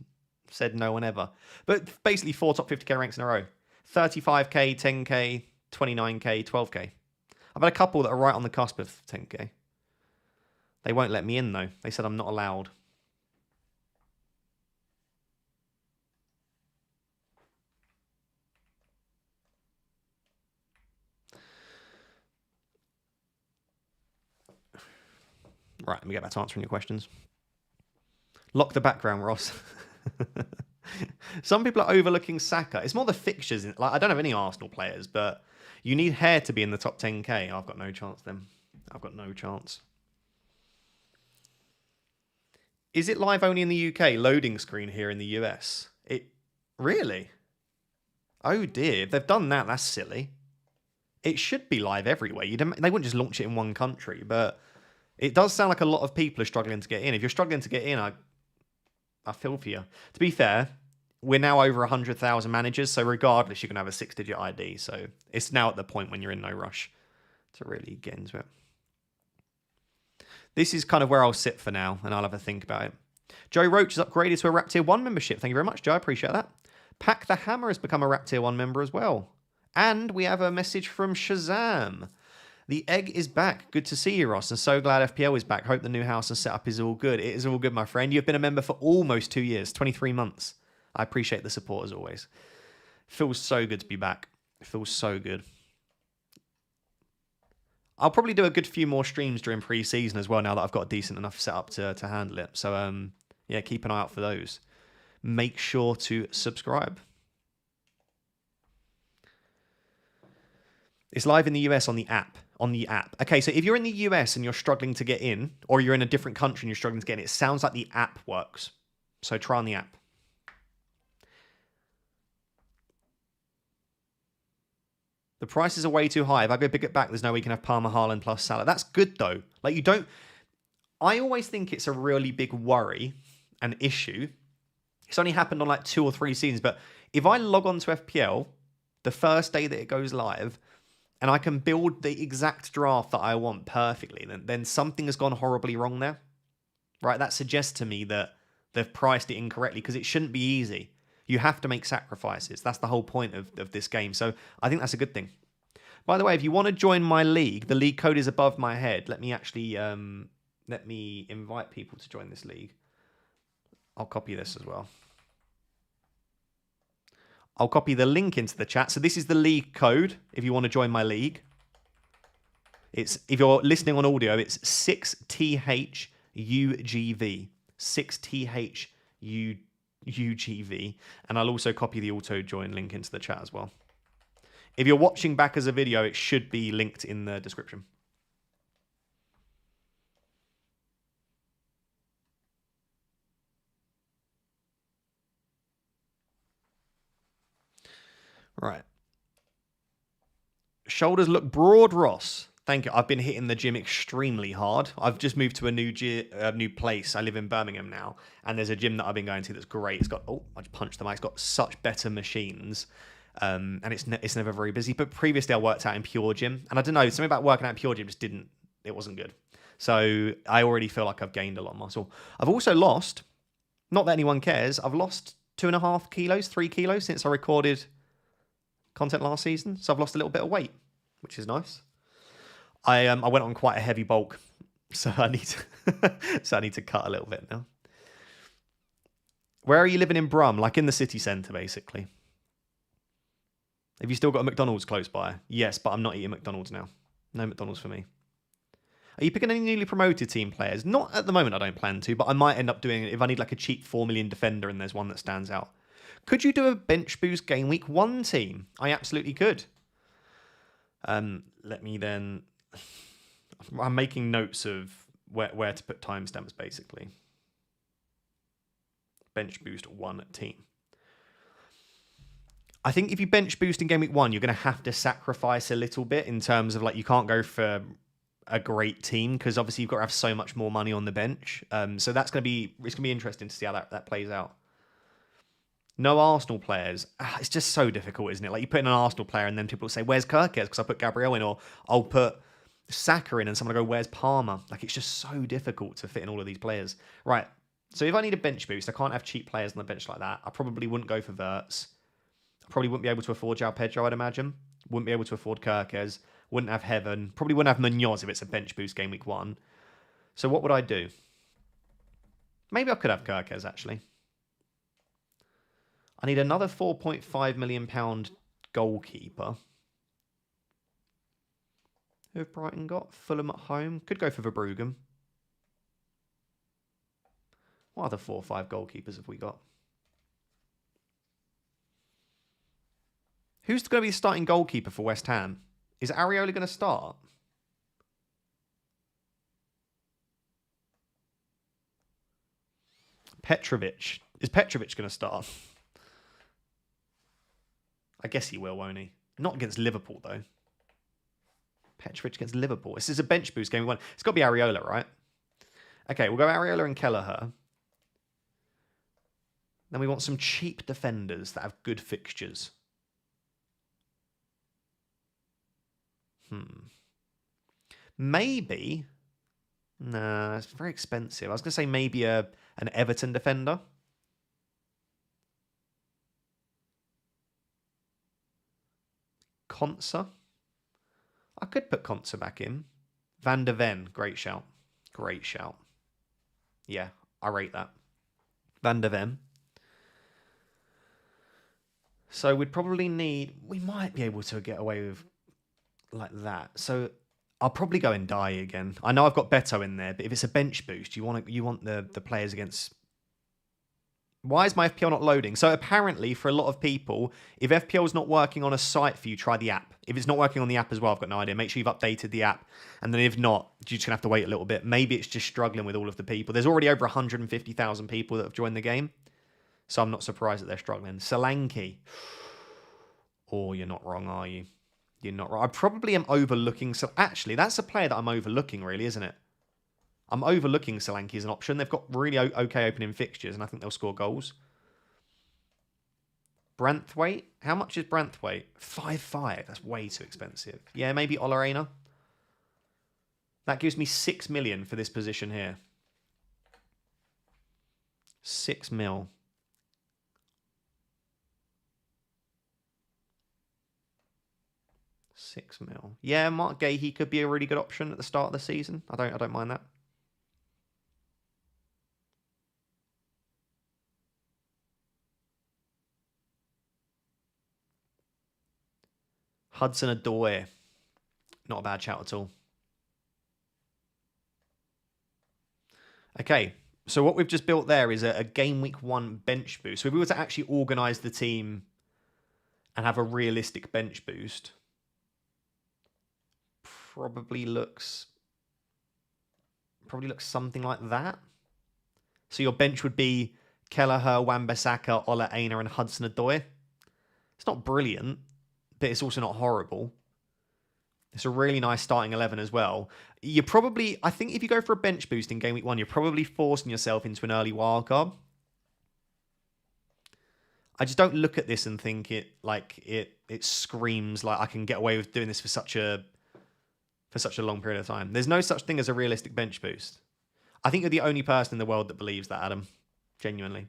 Said no one ever. But basically 4 top 50k ranks in a row. 35k, 10k, 29k, 12k. I've had a couple that are right on the cusp of 10k. They won't let me in, though. They said I'm not allowed. Right, let me get back to answering your questions. Lock the background, Ross. Some people are overlooking Saka. It's more the fixtures. Like, I don't have any Arsenal players, but you need Hair to be in the top 10k. I've got no chance then. I've got no chance. Is it live only in the UK? Loading screen here in the US. Really? Oh dear. If they've done that, that's silly. It should be live everywhere. They wouldn't just launch it in one country, but it does sound like a lot of people are struggling to get in. If you're struggling to get in, I feel for you. To be fair, we're now over 100,000 managers, so regardless, you can have a 6-digit ID. So it's now at the point when you're in no rush to really get into it. This is kind of where I'll sit for now, and I'll have a think about it. Joe Roach is upgraded to a Rap Tier 1 membership. Thank you very much, Joe. I appreciate that. Pack the Hammer has become a Rap Tier 1 member as well. And we have a message from Shazam. The egg is back. Good to see you, Ross. And so glad FPL is back. Hope the new house and setup is all good. It is all good, my friend. You've been a member for almost 2 years, 23 months. I appreciate the support as always. Feels so good to be back. It feels so good. I'll probably do a good few more streams during pre-season as well now that I've got a decent enough setup to handle it. So, yeah, keep an eye out for those. Make sure to subscribe. It's live in the US on the app. Okay, so if you're in the US and you're struggling to get in, or you're in a different country and you're struggling to get in, it sounds like the app works. So try on the app. The prices are way too high. If I go pick it back, there's no way you can have Palmer, Haaland plus Salah. That's good, though. Like, you don't... I always think it's a really big worry, an issue. It's only happened on like 2 or 3 seasons, but if I log on to FPL the first day that it goes live, and I can build the exact draft that I want perfectly, then something has gone horribly wrong there. Right? That suggests to me that they've priced it incorrectly, because it shouldn't be easy. You have to make sacrifices. That's the whole point of this game. So I think that's a good thing. By the way, if you want to join my league, the league code is above my head. Let me actually let me invite people to join this league. I'll copy this as well. I'll copy the link into the chat. So this is the league code if you want to join my league. It's, if you're listening on audio, it's 6THUGV. 6THUGV. And I'll also copy the auto join link into the chat as well. If you're watching back as a video, it should be linked in the description. Right. Shoulders look broad, Ross. Thank you. I've been hitting the gym extremely hard. I've just moved to a new place. I live in Birmingham now, and there's a gym that I've been going to that's great. It's got, oh, I just punched the mic. It's got such better machines, and it's never very busy. But previously, I worked out in Pure Gym, and I don't know, something about working out in Pure Gym just it wasn't good. So I already feel like I've gained a lot of muscle. I've also lost, not that anyone cares, I've lost 2.5 kilos, 3 kilos since I recorded content last season. So I've lost a little bit of weight, which is nice. I went on quite a heavy bulk, so I need to cut a little bit now. Where are you living in Brum? Like in the city centre, basically. Have you still got a McDonald's close by? Yes, but I'm not eating McDonald's now. No McDonald's for me. Are you picking any newly promoted team players? Not at the moment, I don't plan to, but I might end up doing it if I need like a cheap 4 million defender and there's one that stands out. Could you do a bench boost game week 1 team? I absolutely could. Let me then... I'm making notes of where to put timestamps, basically. Bench boost 1 team. I think if you bench boost in game week 1, you're going to have to sacrifice a little bit in terms of, like, you can't go for a great team because obviously you've got to have so much more money on the bench. So it's going to be interesting to see how that plays out. No Arsenal players. It's just so difficult, isn't it? Like, you put in an Arsenal player and then people will say, where's Kirkes? Because I put Gabriel in, or I'll put Saka in and someone will go, where's Palmer? Like, it's just so difficult to fit in all of these players. Right. So if I need a bench boost, I can't have cheap players on the bench like that. I probably wouldn't go for Wirtz. I probably wouldn't be able to afford João Pedro, I'd imagine. Wouldn't be able to afford Kirkes. Wouldn't have Heaven. Probably wouldn't have Munoz if it's a bench boost game week 1. So what would I do? Maybe I could have Kirkes, actually. I need another £4.5 million goalkeeper. Who have Brighton got? Fulham at home. Could go for Verbruggen. What other 4 or 5 goalkeepers have we got? Who's going to be the starting goalkeeper for West Ham? Is Areola going to start? Petrovic. Is Petrovic going to start? I guess he will, won't he? Not against Liverpool, though. Petrovic against Liverpool. This is a bench boost game. It's got to be Areola, right? Okay, we'll go Areola and Kelleher. Then we want some cheap defenders that have good fixtures. Maybe. Nah, it's very expensive. I was going to say maybe an Everton defender. Konsa. I could put Konsa back in. Van der Ven. Great shout. Great shout. Yeah, I rate that. Van der Ven. So we'd probably need... We might be able to get away with like that. So I'll probably go and die again. I know I've got Beto in there, but if it's a bench boost, you want the players against... Why is my FPL not loading? So apparently, for a lot of people, if FPL is not working on a site for you, try the app. If it's not working on the app as well, I've got no idea. Make sure you've updated the app. And then if not, you're just going to have to wait a little bit. Maybe it's just struggling with all of the people. There's already over 150,000 people that have joined the game. So I'm not surprised that they're struggling. Solanke. Oh, you're not wrong, are you? You're not wrong. I probably am overlooking... So actually, that's a player that I'm overlooking, really, isn't it? I'm overlooking Solanke as an option. They've got really okay opening fixtures, and I think they'll score goals. Branthwaite? How much is Branthwaite? 5.5. That's way too expensive. Yeah, maybe Olarena. That gives me 6 million for this position here. 6 mil. 6 mil. Yeah, Mark Gahey could be a really good option at the start of the season. I don't mind that. Hudson-Odoi. Not a bad shout at all. Okay, so what we've just built there is a game week 1 bench boost. So if we were to actually organise the team and have a realistic bench boost, probably looks something like that. So your bench would be Kelleher, Wan-Bissaka, Ola Aina, and Hudson-Odoi. It's not brilliant, but it's also not horrible. It's a really nice starting 11 as well. You're probably, I think if you go for a bench boost in game week 1, you're probably forcing yourself into an early wildcard. I just don't look at this and think it screams like I can get away with doing this for such a long period of time. There's no such thing as a realistic bench boost. I think you're the only person in the world that believes that, Adam. Genuinely.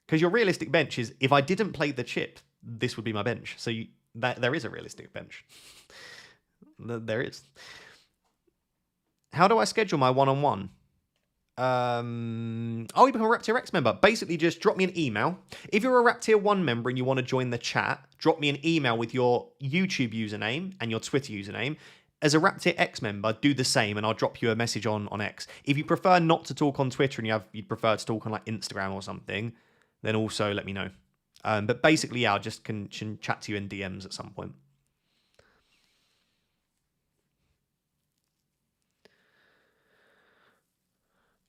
Because your realistic bench is, if I didn't play the chip, this would be my bench. So there is a realistic bench. There is. How do I schedule my one-on-one? You become a Rap Tier X member. Basically, just drop me an email. If you're a Rap Tier 1 member and you want to join the chat, drop me an email with your YouTube username and your Twitter username. As a Rap Tier X member, do the same, and I'll drop you a message on X. If you prefer not to talk on Twitter and you'd prefer to talk on like Instagram or something, then also let me know. But basically, yeah, I just can chat to you in DMs at some point.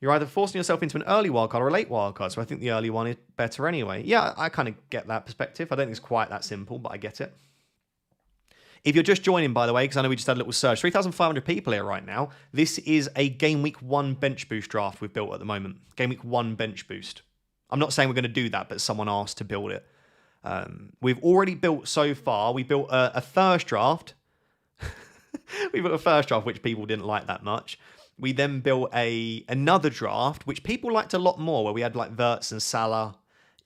You're either forcing yourself into an early wildcard or a late wildcard, so I think the early one is better anyway. Yeah, I kind of get that perspective. I don't think it's quite that simple, but I get it. If you're just joining, by the way, because I know we just had a little surge, 3,500 people here right now. This is a Game Week 1 bench boost draft we've built at the moment. Game Week 1 bench boost. I'm not saying we're going to do that, but someone asked to build it. We've already built so far. We built a first draft. We built a first draft, which people didn't like that much. We then built another draft, which people liked a lot more, where we had like Wirtz and Salah.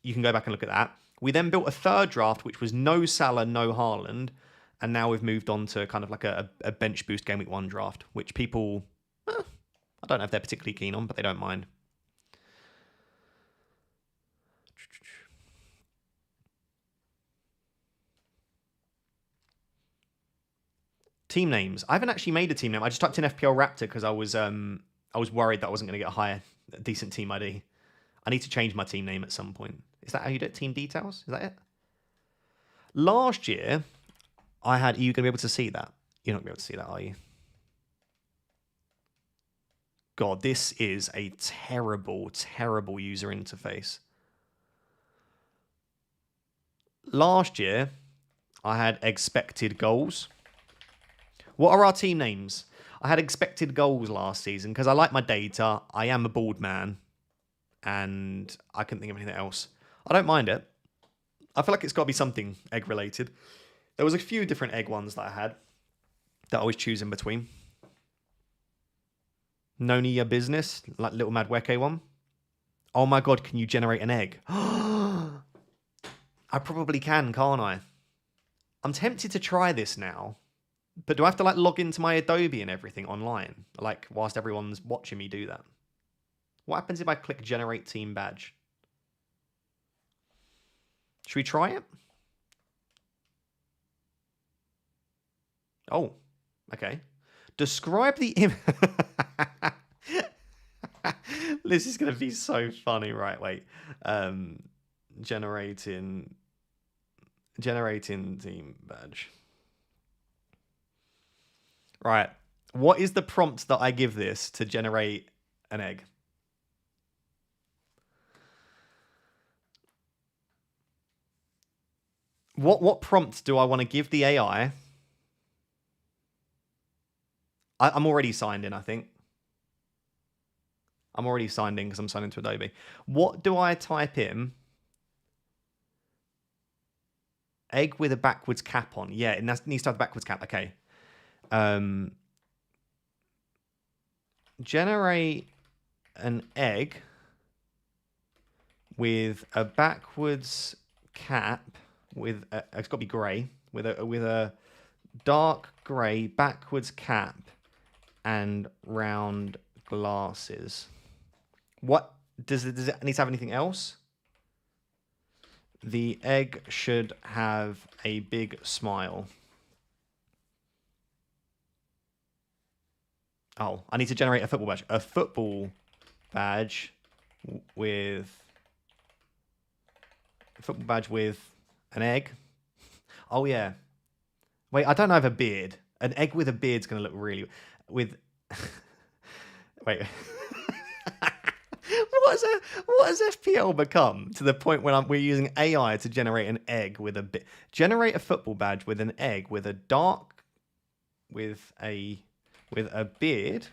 You can go back and look at that. We then built a third draft, which was no Salah, no Haaland. And now we've moved on to kind of like a bench boost Game Week 1 draft, which people, I don't know if they're particularly keen on, but they don't mind. Team names. I haven't actually made a team name. I just typed in FPL Raptor because I was worried that I wasn't going to get a decent team ID. I need to change my team name at some point. Is that how you do it? Team details? Is that it? Last year, I had... Are you going to be able to see that? You're not going to be able to see that, are you? God, this is a terrible, terrible user interface. Last year, I had expected goals. What are our team names? I had expected goals last season because I like my data. I am a bald man. And I couldn't think of anything else. I don't mind it. I feel like it's got to be something egg-related. There was a few different egg ones that I had that I was choosing between. Noni Your Business, like Little Mad Weke one. Oh my God, can you generate an egg? I probably can, can't I? I'm tempted to try this now. But do I have to like log into my Adobe and everything online? Like whilst everyone's watching me do that? What happens if I click Generate Team Badge? Should we try it? Oh, okay. Describe the image. This is going to be so funny. Right, wait. Generating team badge. Right. What is the prompt that I give this to generate an egg? What prompt do I want to give the AI? I'm already signed in, I think. I'm already signed in because I'm signed into Adobe. What do I type in? Egg with a backwards cap on. Yeah, it needs to have a backwards cap. Okay. Generate an egg with a backwards cap with it's got to be grey with a dark grey backwards cap and round glasses. What does it need to have anything else? The egg should have a big smile. Oh, I need to generate a football badge. A football badge with an egg. Oh yeah. Wait, I don't have a beard. An egg with a beard's gonna look really with. Wait. What has FPL become to the point when we're using AI to generate an egg with a bit? Generate a football badge with an egg with a beard,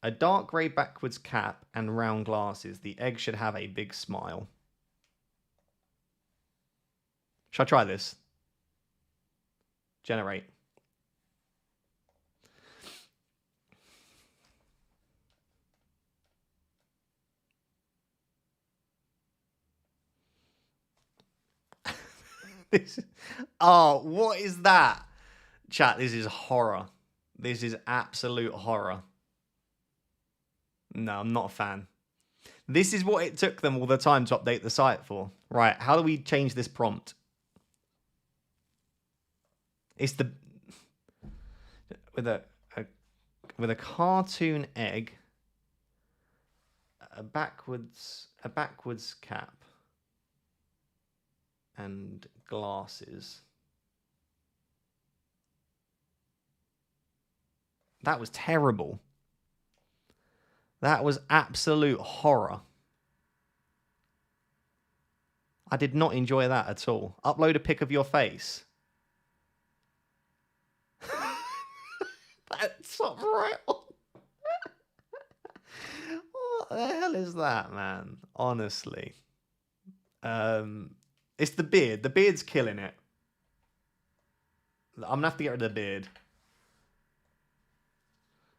a dark grey backwards cap and round glasses. The egg should have a big smile. Should I try this? Generate. Oh, what is that? Chat, this is horror. This is absolute horror. No, I'm not a fan. This is what it took them all the time to update the site for. Right, how do we change this prompt? It's the with a cartoon egg, a backwards cap, and glasses. That was terrible. That was absolute horror. I did not enjoy that at all. Upload a pic of your face. That's not right. What the hell is that, man? Honestly. It's the beard. The beard's killing it. I'm going to have to get rid of the beard.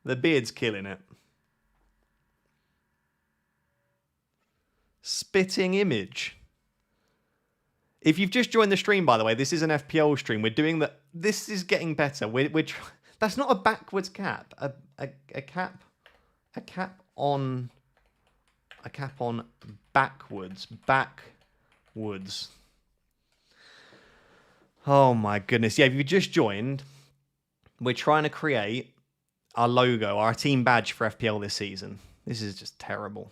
The beard's killing it. Spitting image. If you've just joined the stream, by the way, this is an FPL stream. We're doing that. This is getting better. That's not a backwards cap. A cap on backwards. Backwards. Oh my goodness. Yeah, if you just joined, we're trying to create our logo, our team badge for FPL this season. This is just terrible.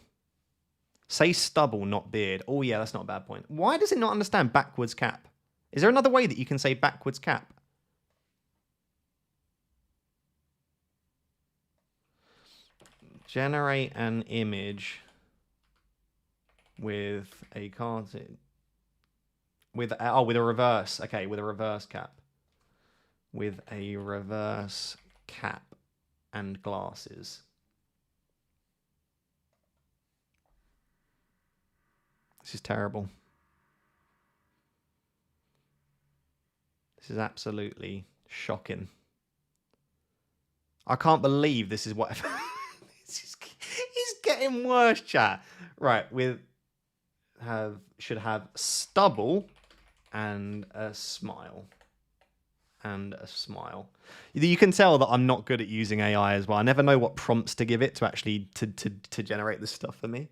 Say stubble, not beard. Oh yeah, that's not a bad point. Why does it not understand backwards cap? Is there another way that you can say backwards cap? Generate an image with a cartoon. With a reverse. Okay, with a reverse cap. With a reverse cap and glasses. This is terrible. This is absolutely shocking. I can't believe this is what... It's getting worse, chat. Right, should have stubble and a smile. And a smile. You can tell that I'm not good at using AI as well. I never know what prompts to give it to actually to generate this stuff for me.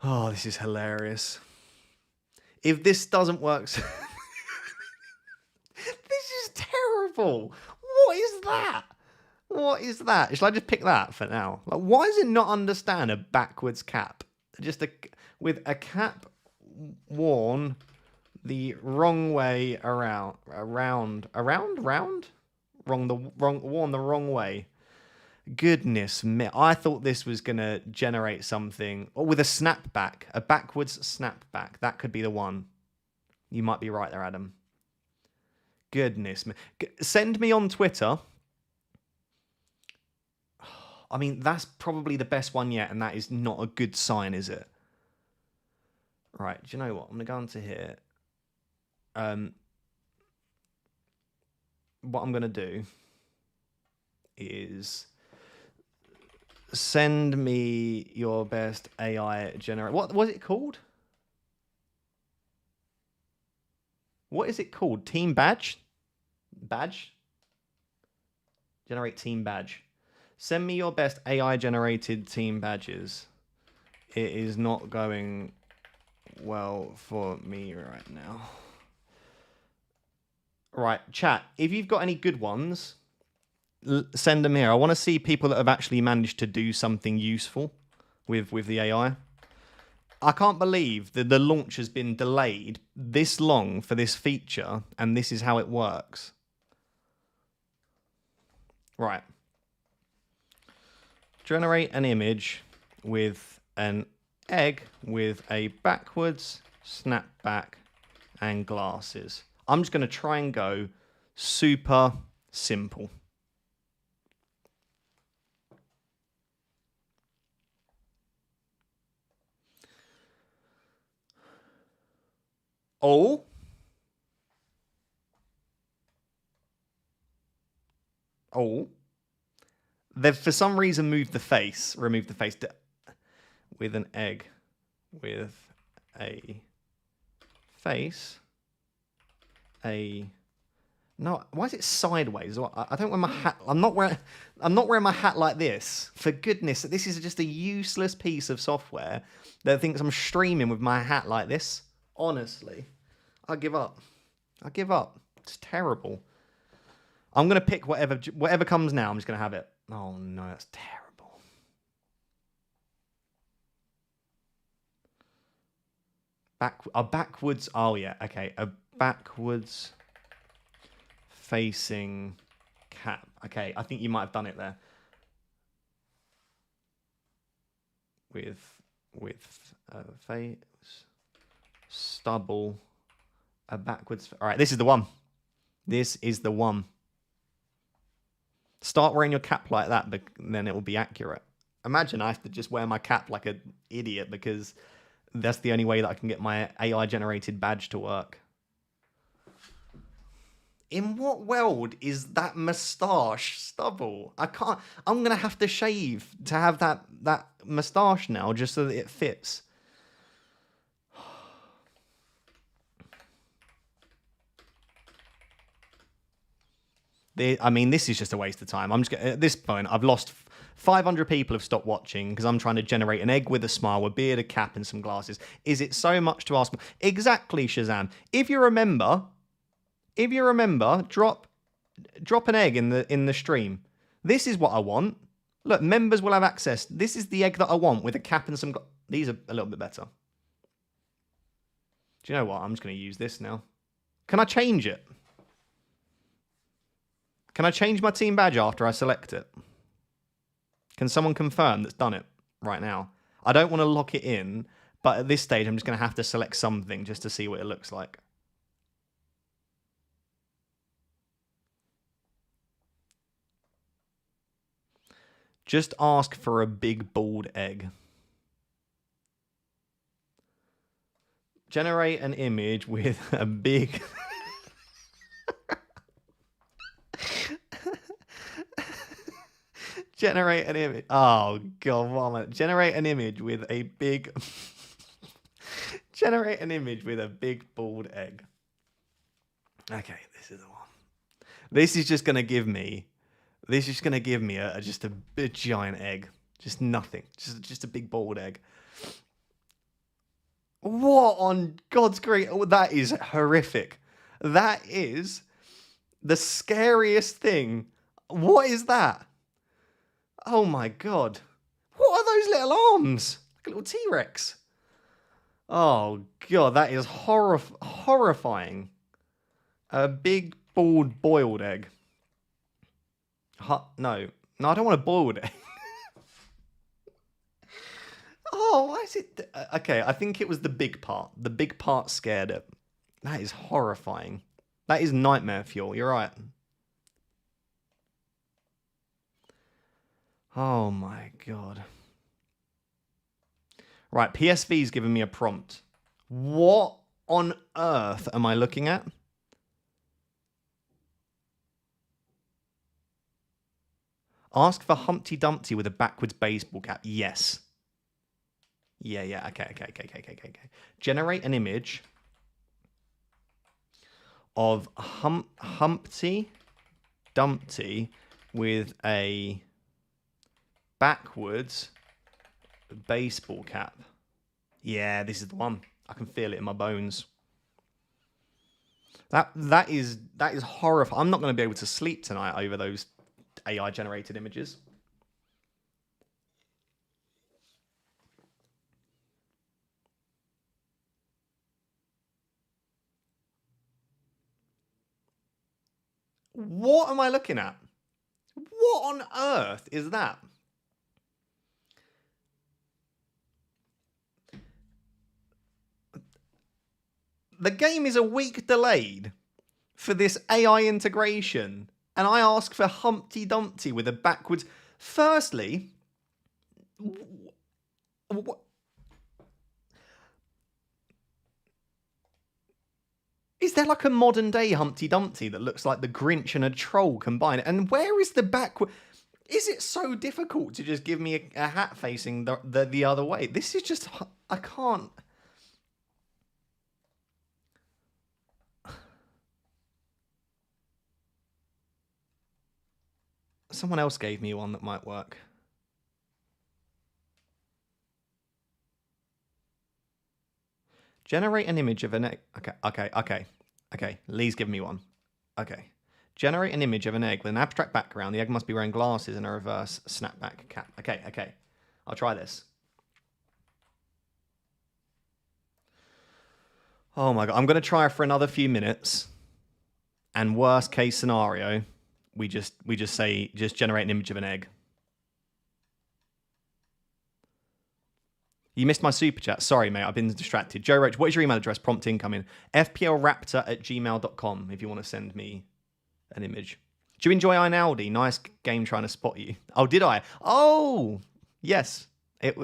Oh, this is hilarious. If this doesn't work... This is terrible. What is that? What is that? Should I just pick that for now? Like, why does it not understand a backwards cap? With a cap worn the wrong way around. Worn the wrong way. Goodness me. I thought this was going to generate something. Or with a snapback. A backwards snapback. That could be the one. You might be right there, Adam. Goodness me. Send me on Twitter. I mean, that's probably the best one yet, and that is not a good sign, is it? Right, do you know what? I'm going to go into here. What I'm going to do is send me your best AI generate. What was it called? What is it called? Team badge? Badge? Generate team badge. Send me your best AI-generated team badges. It is not going well for me right now. Right, chat. If you've got any good ones, send them here. I want to see people that have actually managed to do something useful with the AI. I can't believe that the launch has been delayed this long for this feature, and this is how it works. Right. Generate an image with an egg with a backwards, snapback, and glasses. I'm just going to try and go super simple. Oh. Oh. They've for some reason removed the face with an egg with a face. No, why is it sideways? I don't wear my hat. I'm not wearing my hat like this. For goodness, this is just a useless piece of software that thinks I'm streaming with my hat like this. Honestly, I give up. I give up. It's terrible. I'm gonna pick whatever comes now. I'm just gonna have it. Oh no, that's terrible. Backwards. Oh yeah, okay. A backwards facing cap. Okay, I think you might have done it there. With face, stubble, a backwards. All right, this is the one. This is the one. Start wearing your cap like that, but then it will be accurate. Imagine I have to just wear my cap like an idiot because that's the only way that I can get my AI-generated badge to work. In what world is that moustache stubble? I can't. I'm gonna have to shave to have that moustache now, just so that it fits. I mean, this is just a waste of time. I'm just at this point. I've lost 500 people have stopped watching because I'm trying to generate an egg with a smile, a beard, a cap, and some glasses. Is it so much to ask? Exactly, Shazam. If you remember, drop an egg in the stream. This is what I want. Look, members will have access. This is the egg that I want with a cap and some. These are a little bit better. Do you know what? I'm just going to use this now. Can I change it? Can I change my team badge after I select it? Can someone confirm that's done it right now? I don't want to lock it in, but at this stage, I'm just going to have to select something just to see what it looks like. Just ask for a big bald egg. Generate an image with a big... Generate an image. Oh, God. What am I... Generate an image with a big... Generate an image with a big bald egg. Okay, this is the one. This is just going to give me... This is going to give me just a giant egg. Just nothing. Just a big bald egg. What on God's green... Oh, that is horrific. That is the scariest thing. What is that? Oh my God. What are those little arms? Like a little T-Rex. Oh God, that is horrifying. A big, bald, boiled egg. No, I don't want a boiled egg. Oh, why is it... Okay, I think it was the big part. The big part scared it. That is horrifying. That is nightmare fuel. You're right. Oh my God. Right, PSV's giving me a prompt. What on earth am I looking at? Ask for Humpty Dumpty with a backwards baseball cap. Yes. Yeah. Okay. Generate an image of Humpty Dumpty with a backwards baseball cap. Yeah, this is the one. I can feel it in my bones. That is horrifying. I'm not going to be able to sleep tonight over those AI generated images. What am I looking at? What on earth is that? The game is a week delayed for this AI integration, and I ask for Humpty Dumpty with a backwards. Firstly, is there like a modern day Humpty Dumpty that looks like the Grinch and a troll combined? And where is the backward? Is it so difficult to just give me a hat facing the other way? This is just, I can't. Someone else gave me one that might work. Generate an image of an egg. Okay. Lee's given me one. Okay. Generate an image of an egg with an abstract background. The egg must be wearing glasses and a reverse snapback cap. Okay. I'll try this. Oh my God. I'm going to try for another few minutes. And worst case scenario, we just say, just generate an image of an egg. You missed my super chat. Sorry, mate. I've been distracted. Joe Roach, what is your email address? Prompt incoming. fplraptor@gmail.com if you want to send me an image. Do you enjoy Inaldi? Nice game trying to spot you. Oh, did I? Oh, yes. It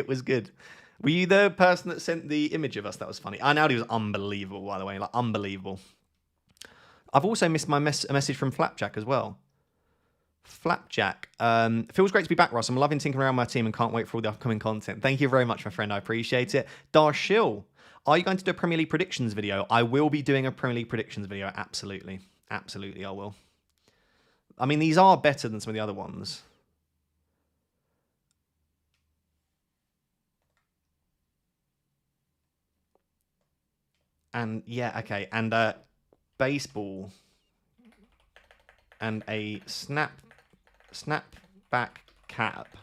was good. Were you the person that sent the image of us? That was funny. Inaldi was unbelievable, by the way. Like, unbelievable. I've also missed my message from Flapjack as well. Flapjack. Feels great to be back, Ross. I'm loving tinkering around my team and can't wait for all the upcoming content. Thank you very much, my friend. I appreciate it. Darshil, are you going to do a Premier League predictions video? I will be doing a Premier League predictions video. Absolutely. Absolutely, I will. I mean, these are better than some of the other ones. And, yeah, okay. And baseball. And a snapback cap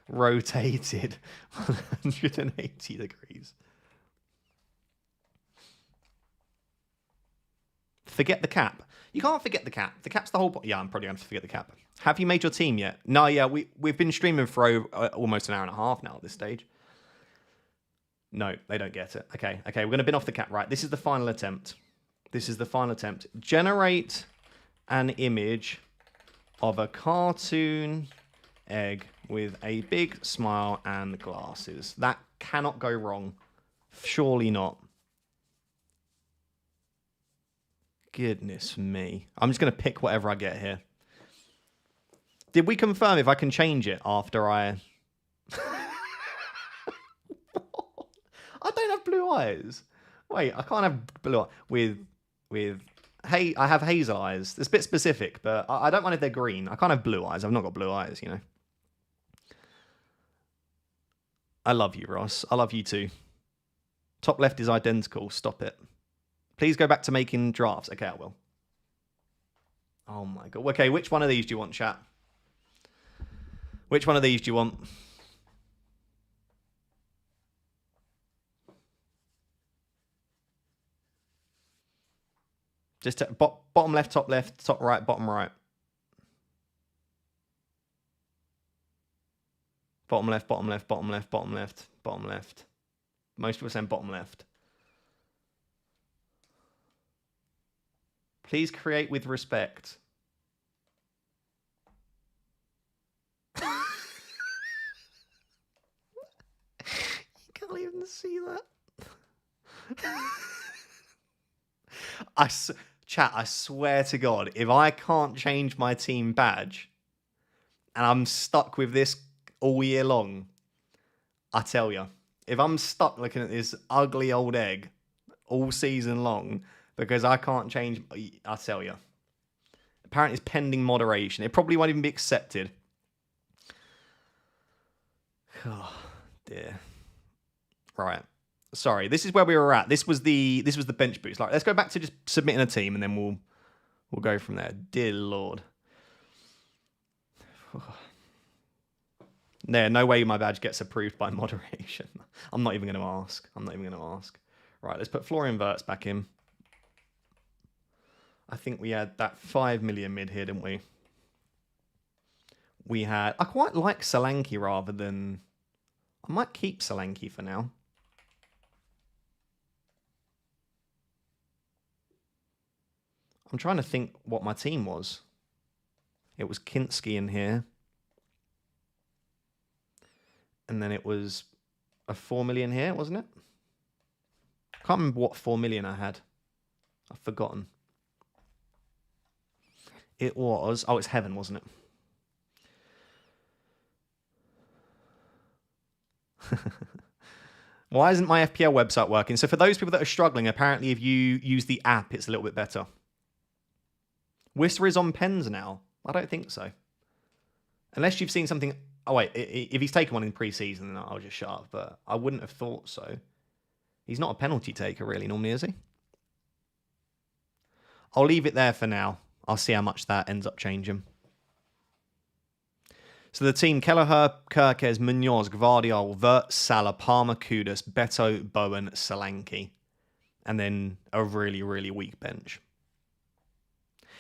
rotated 180 degrees. Forget the cap. You can't forget the cap. The cap's the whole... Yeah, I'm probably going to forget the cap. Have you made your team yet? No, yeah, we've been streaming for almost an hour and a half now at this stage. No, they don't get it. Okay, we're going to bin off the cap. Right, this is the final attempt. Generate an image of a cartoon egg with a big smile and glasses. That cannot go wrong. Surely not. Goodness me. I'm just going to pick whatever I get here. Did we confirm if I can change it after I... I don't have blue eyes. Wait, I can't have blue eyes with... Hey, I have hazel eyes. It's a bit specific, but I don't mind if they're green. I can't have blue eyes. I've not got blue eyes, you know. I love you, Ross. I love you too. Top left is identical. Stop it. Please go back to making drafts. Okay, I will. Oh my God. Okay, which one of these do you want, chat? Which one of these do you want? Just bottom left, top right, bottom right. Bottom left, bottom left, bottom left, bottom left, bottom left. Most people saying bottom left. Please create with respect. You can't even see that. Chat, I swear to God, if I can't change my team badge and I'm stuck with this all year long, I tell you, if I'm stuck looking at this ugly old egg all season long, because I can't change. I tell you. Apparently, it's pending moderation. It probably won't even be accepted. Oh dear. Right. Sorry. This is where we were at. This was the bench boost. Like, let's go back to just submitting a team, and then we'll go from there. Dear Lord. No way my badge gets approved by moderation. I'm not even going to ask. Right, let's put Florian Wirtz back in. I think we had that 5 million mid here, didn't we? I quite like Solanke rather than... I might keep Solanke for now. I'm trying to think what my team was. It was Kinski in here. And then it was a 4 million here, wasn't it? I can't remember what 4 million I had. I've forgotten. It was... Oh, it's Heaven, wasn't it? Why isn't my FPL website working? So for those people that are struggling, apparently if you use the app, it's a little bit better. Whistler is on pens now. I don't think so. Unless you've seen something... Oh, wait. If he's taken one in pre-season, then I'll just shut up. But I wouldn't have thought so. He's not a penalty taker, really, normally, is he? I'll leave it there for now. I'll see how much that ends up changing. So the team, Kelleher, Kerkez, Munoz, Gvardiol, Wirtz, Salah, Palmer, Kudus, Beto, Bowen, Solanke. And then a really, really weak bench.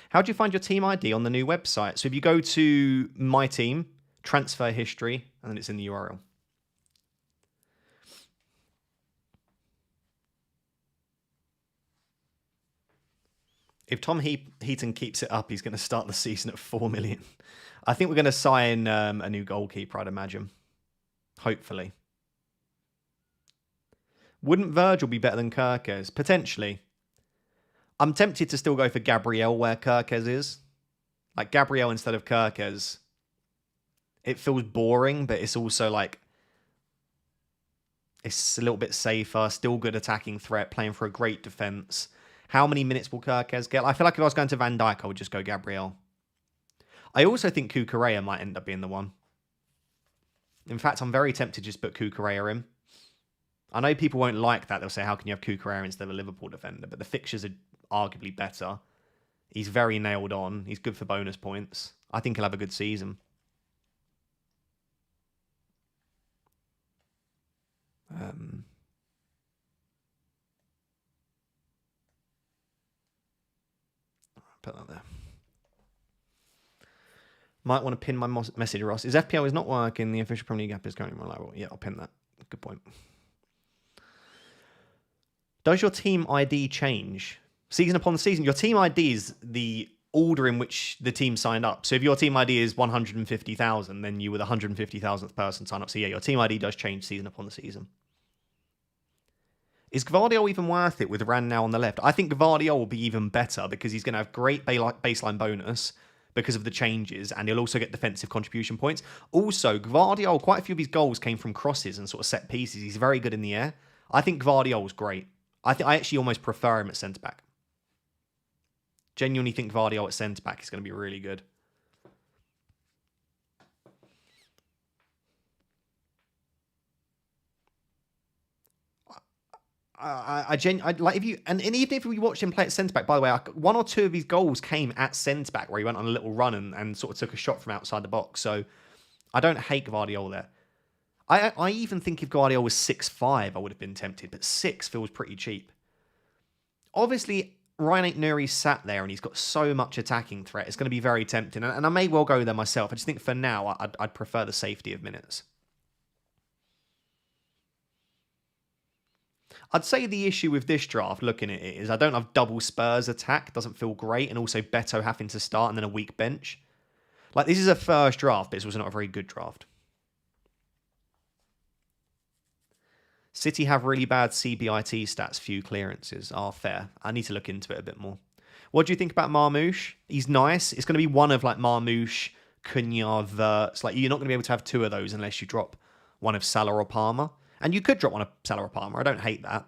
How do you find your team ID on the new website? So if you go to My Team, Transfer History, and then it's in the URL. If Tom Heaton keeps it up, he's going to start the season at 4 million. I think we're going to sign a new goalkeeper, I'd imagine. Hopefully. Wouldn't Virgil be better than Kerkez? Potentially. I'm tempted to still go for Gabriel where Kerkez is. Like Gabriel instead of Kerkez. It feels boring, but it's also like... It's a little bit safer. Still good attacking threat. Playing for a great defence. How many minutes will Kerkez get? I feel like if I was going to Van Dijk, I would just go Gabriel. I also think Cucurella might end up being the one. In fact, I'm very tempted to just put Cucurella in. I know people won't like that. They'll say, how can you have Cucurella instead of a Liverpool defender? But the fixtures are arguably better. He's very nailed on. He's good for bonus points. I think he'll have a good season. Put that there. Might want to pin my message, Ross. His FPL is not working. The official Premier League app is currently reliable. Yeah, I'll pin that. Good point. Does your team ID change? Season upon season? Your team ID is the order in which the team signed up. So if your team ID is 150,000, then you were the 150,000th person signed up. So yeah, your team ID does change season upon the season. Is Gvardiol even worth it with Ran now on the left? I think Gvardiol will be even better because he's going to have great baseline bonus because of the changes, and he'll also get defensive contribution points. Also, Gvardiol, quite a few of his goals came from crosses and sort of set pieces. He's very good in the air. I think Gvardiol's great. I actually almost prefer him at centre-back. Genuinely think Gvardiol at centre-back is going to be really good. Like if you and even if we watched him play at centre back, by the way, one or two of his goals came at centre back where he went on a little run and sort of took a shot from outside the box. So I don't hate Gvardiol there. I even think if Gvardiol was 6'5", I would have been tempted, but 6 feels pretty cheap. Obviously, Ryan Aït-Nouri sat there and he's got so much attacking threat. It's going to be very tempting, and I may well go there myself. I just think for now, I'd prefer the safety of minutes. I'd say the issue with this draft, looking at it, is I don't have double Spurs attack. Doesn't feel great. And also Beto having to start and then a weak bench. Like, this is a first draft, but this was not a very good draft. City have really bad CBIT stats, few clearances. Are fair. I need to look into it a bit more. What do you think about Marmoush? He's nice. It's going to be one of like Marmoush, Cunha, Wirtz. Like, you're not going to be able to have two of those unless you drop one of Salah or Palmer. And you could drop one of Salah or Palmer. I don't hate that.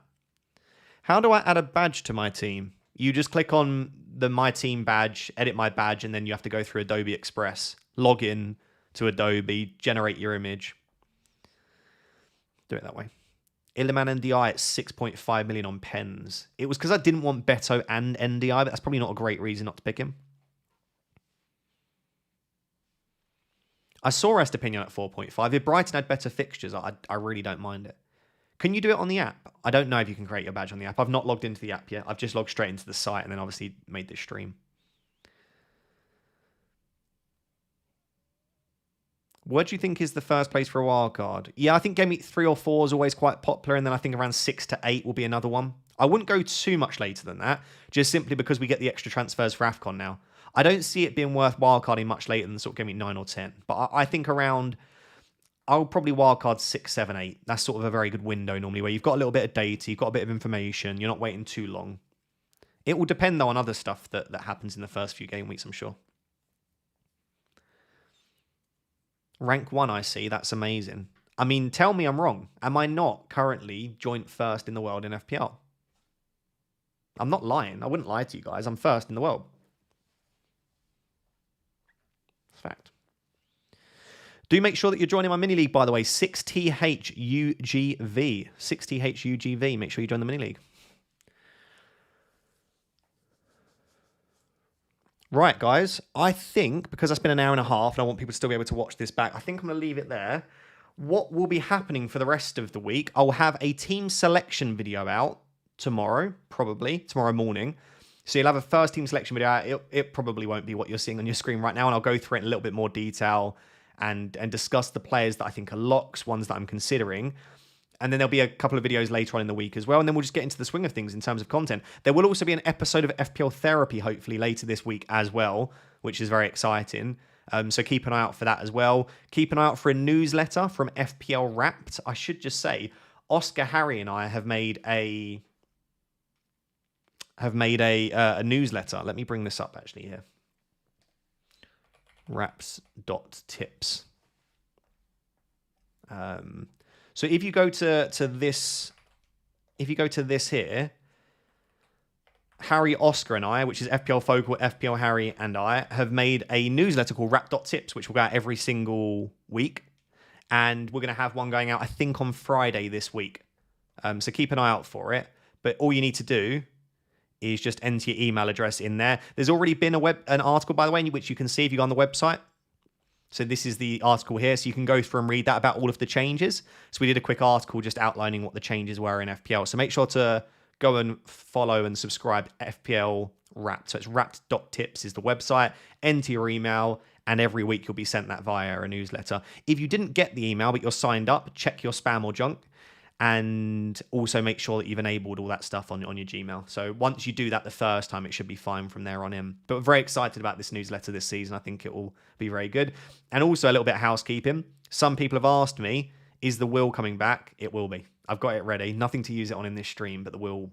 How do I add a badge to my team? You just click on the My Team badge, edit my badge, and then you have to go through Adobe Express, log in to Adobe, generate your image. Do it that way. Illiman NDI at 6.5 million on pens. It was because I didn't want Beto and NDI, but that's probably not a great reason not to pick him. I saw Estepinian at 4.5. If Brighton had better fixtures, I really don't mind it. Can you do it on the app? I don't know if you can create your badge on the app. I've not logged into the app yet. I've just logged straight into the site and then obviously made this stream. What do you think is the first place for a wild card? Yeah, I think game week 3 or 4 is always quite popular, and then I think around 6 to 8 will be another one. I wouldn't go too much later than that, just simply because we get the extra transfers for AFCON now. I don't see it being worth wildcarding much later than sort of game week 9 or 10, but I think around... I'll probably wildcard 6, 7, 8. That's sort of a very good window normally where you've got a little bit of data, you've got a bit of information, you're not waiting too long. It will depend though on other stuff that happens in the first few game weeks, I'm sure. Rank 1, I see. That's amazing. I mean, tell me I'm wrong. Am I not currently joint first in the world in FPL? I'm not lying. I wouldn't lie to you guys. I'm first in the world. Fact. Do make sure that you're joining my mini league, by the way. 6THUGV. 6THUGV. Make sure you join the mini league. Right, guys. I think, because that's been an hour and a half, and I want people to still be able to watch this back, I think I'm going to leave it there. What will be happening for the rest of the week? I'll have a team selection video out tomorrow, probably, tomorrow morning. So you'll have a first team selection video out. It probably won't be what you're seeing on your screen right now, and I'll go through it in a little bit more detail and discuss the players that I think are locks, ones that I'm considering. And then there'll be a couple of videos later on in the week as well. And then we'll just get into the swing of things in terms of content. There will also be an episode of FPL Therapy, hopefully, later this week as well, which is very exciting. So keep an eye out for that as well. Keep an eye out for a newsletter from FPL Wrapped. I should just say, Oscar, Harry, and I have made a newsletter. Let me bring this up actually here. Wraps.tips. So if you go to this, here, Harry, Oscar, and I, which is FPL Focal, FPL Harry, and I, have made a newsletter called Wrap.tips, which will go out every single week. And we're going to have one going out, I think, on Friday this week. So keep an eye out for it. But all you need to do is just enter your email address in there. There's already been an article, by the way, which you can see if you go on the website. So this is the article here, so you can go through and read that about all of the changes. So we did a quick article just outlining what the changes were in FPL. So make sure to go and follow and subscribe FPL Wrapped. So it's wrapped.tips is the website. Enter your email, and every week you'll be sent that via a newsletter. If you didn't get the email but you're signed up, check your spam or junk. And also make sure that you've enabled all that stuff on your Gmail. So once you do that the first time, it should be fine from there on in. But we're very excited about this newsletter this season. I think it will be very good. And also a little bit of housekeeping. Some people have asked me, is the will coming back? It will be. I've got it ready. Nothing to use it on in this stream, but the will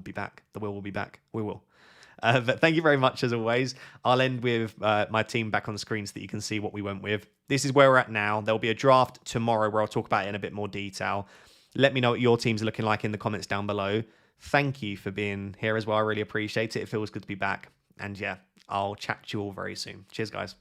be back. The will be back. We will. But thank you very much as always. I'll end with my team back on the screen so that you can see what we went with. This is where we're at now. There'll be a draft tomorrow where I'll talk about it in a bit more detail. Let me know what your teams are looking like in the comments down below. Thank you for being here as well. I really appreciate it. It feels good to be back. And yeah, I'll chat to you all very soon. Cheers, guys.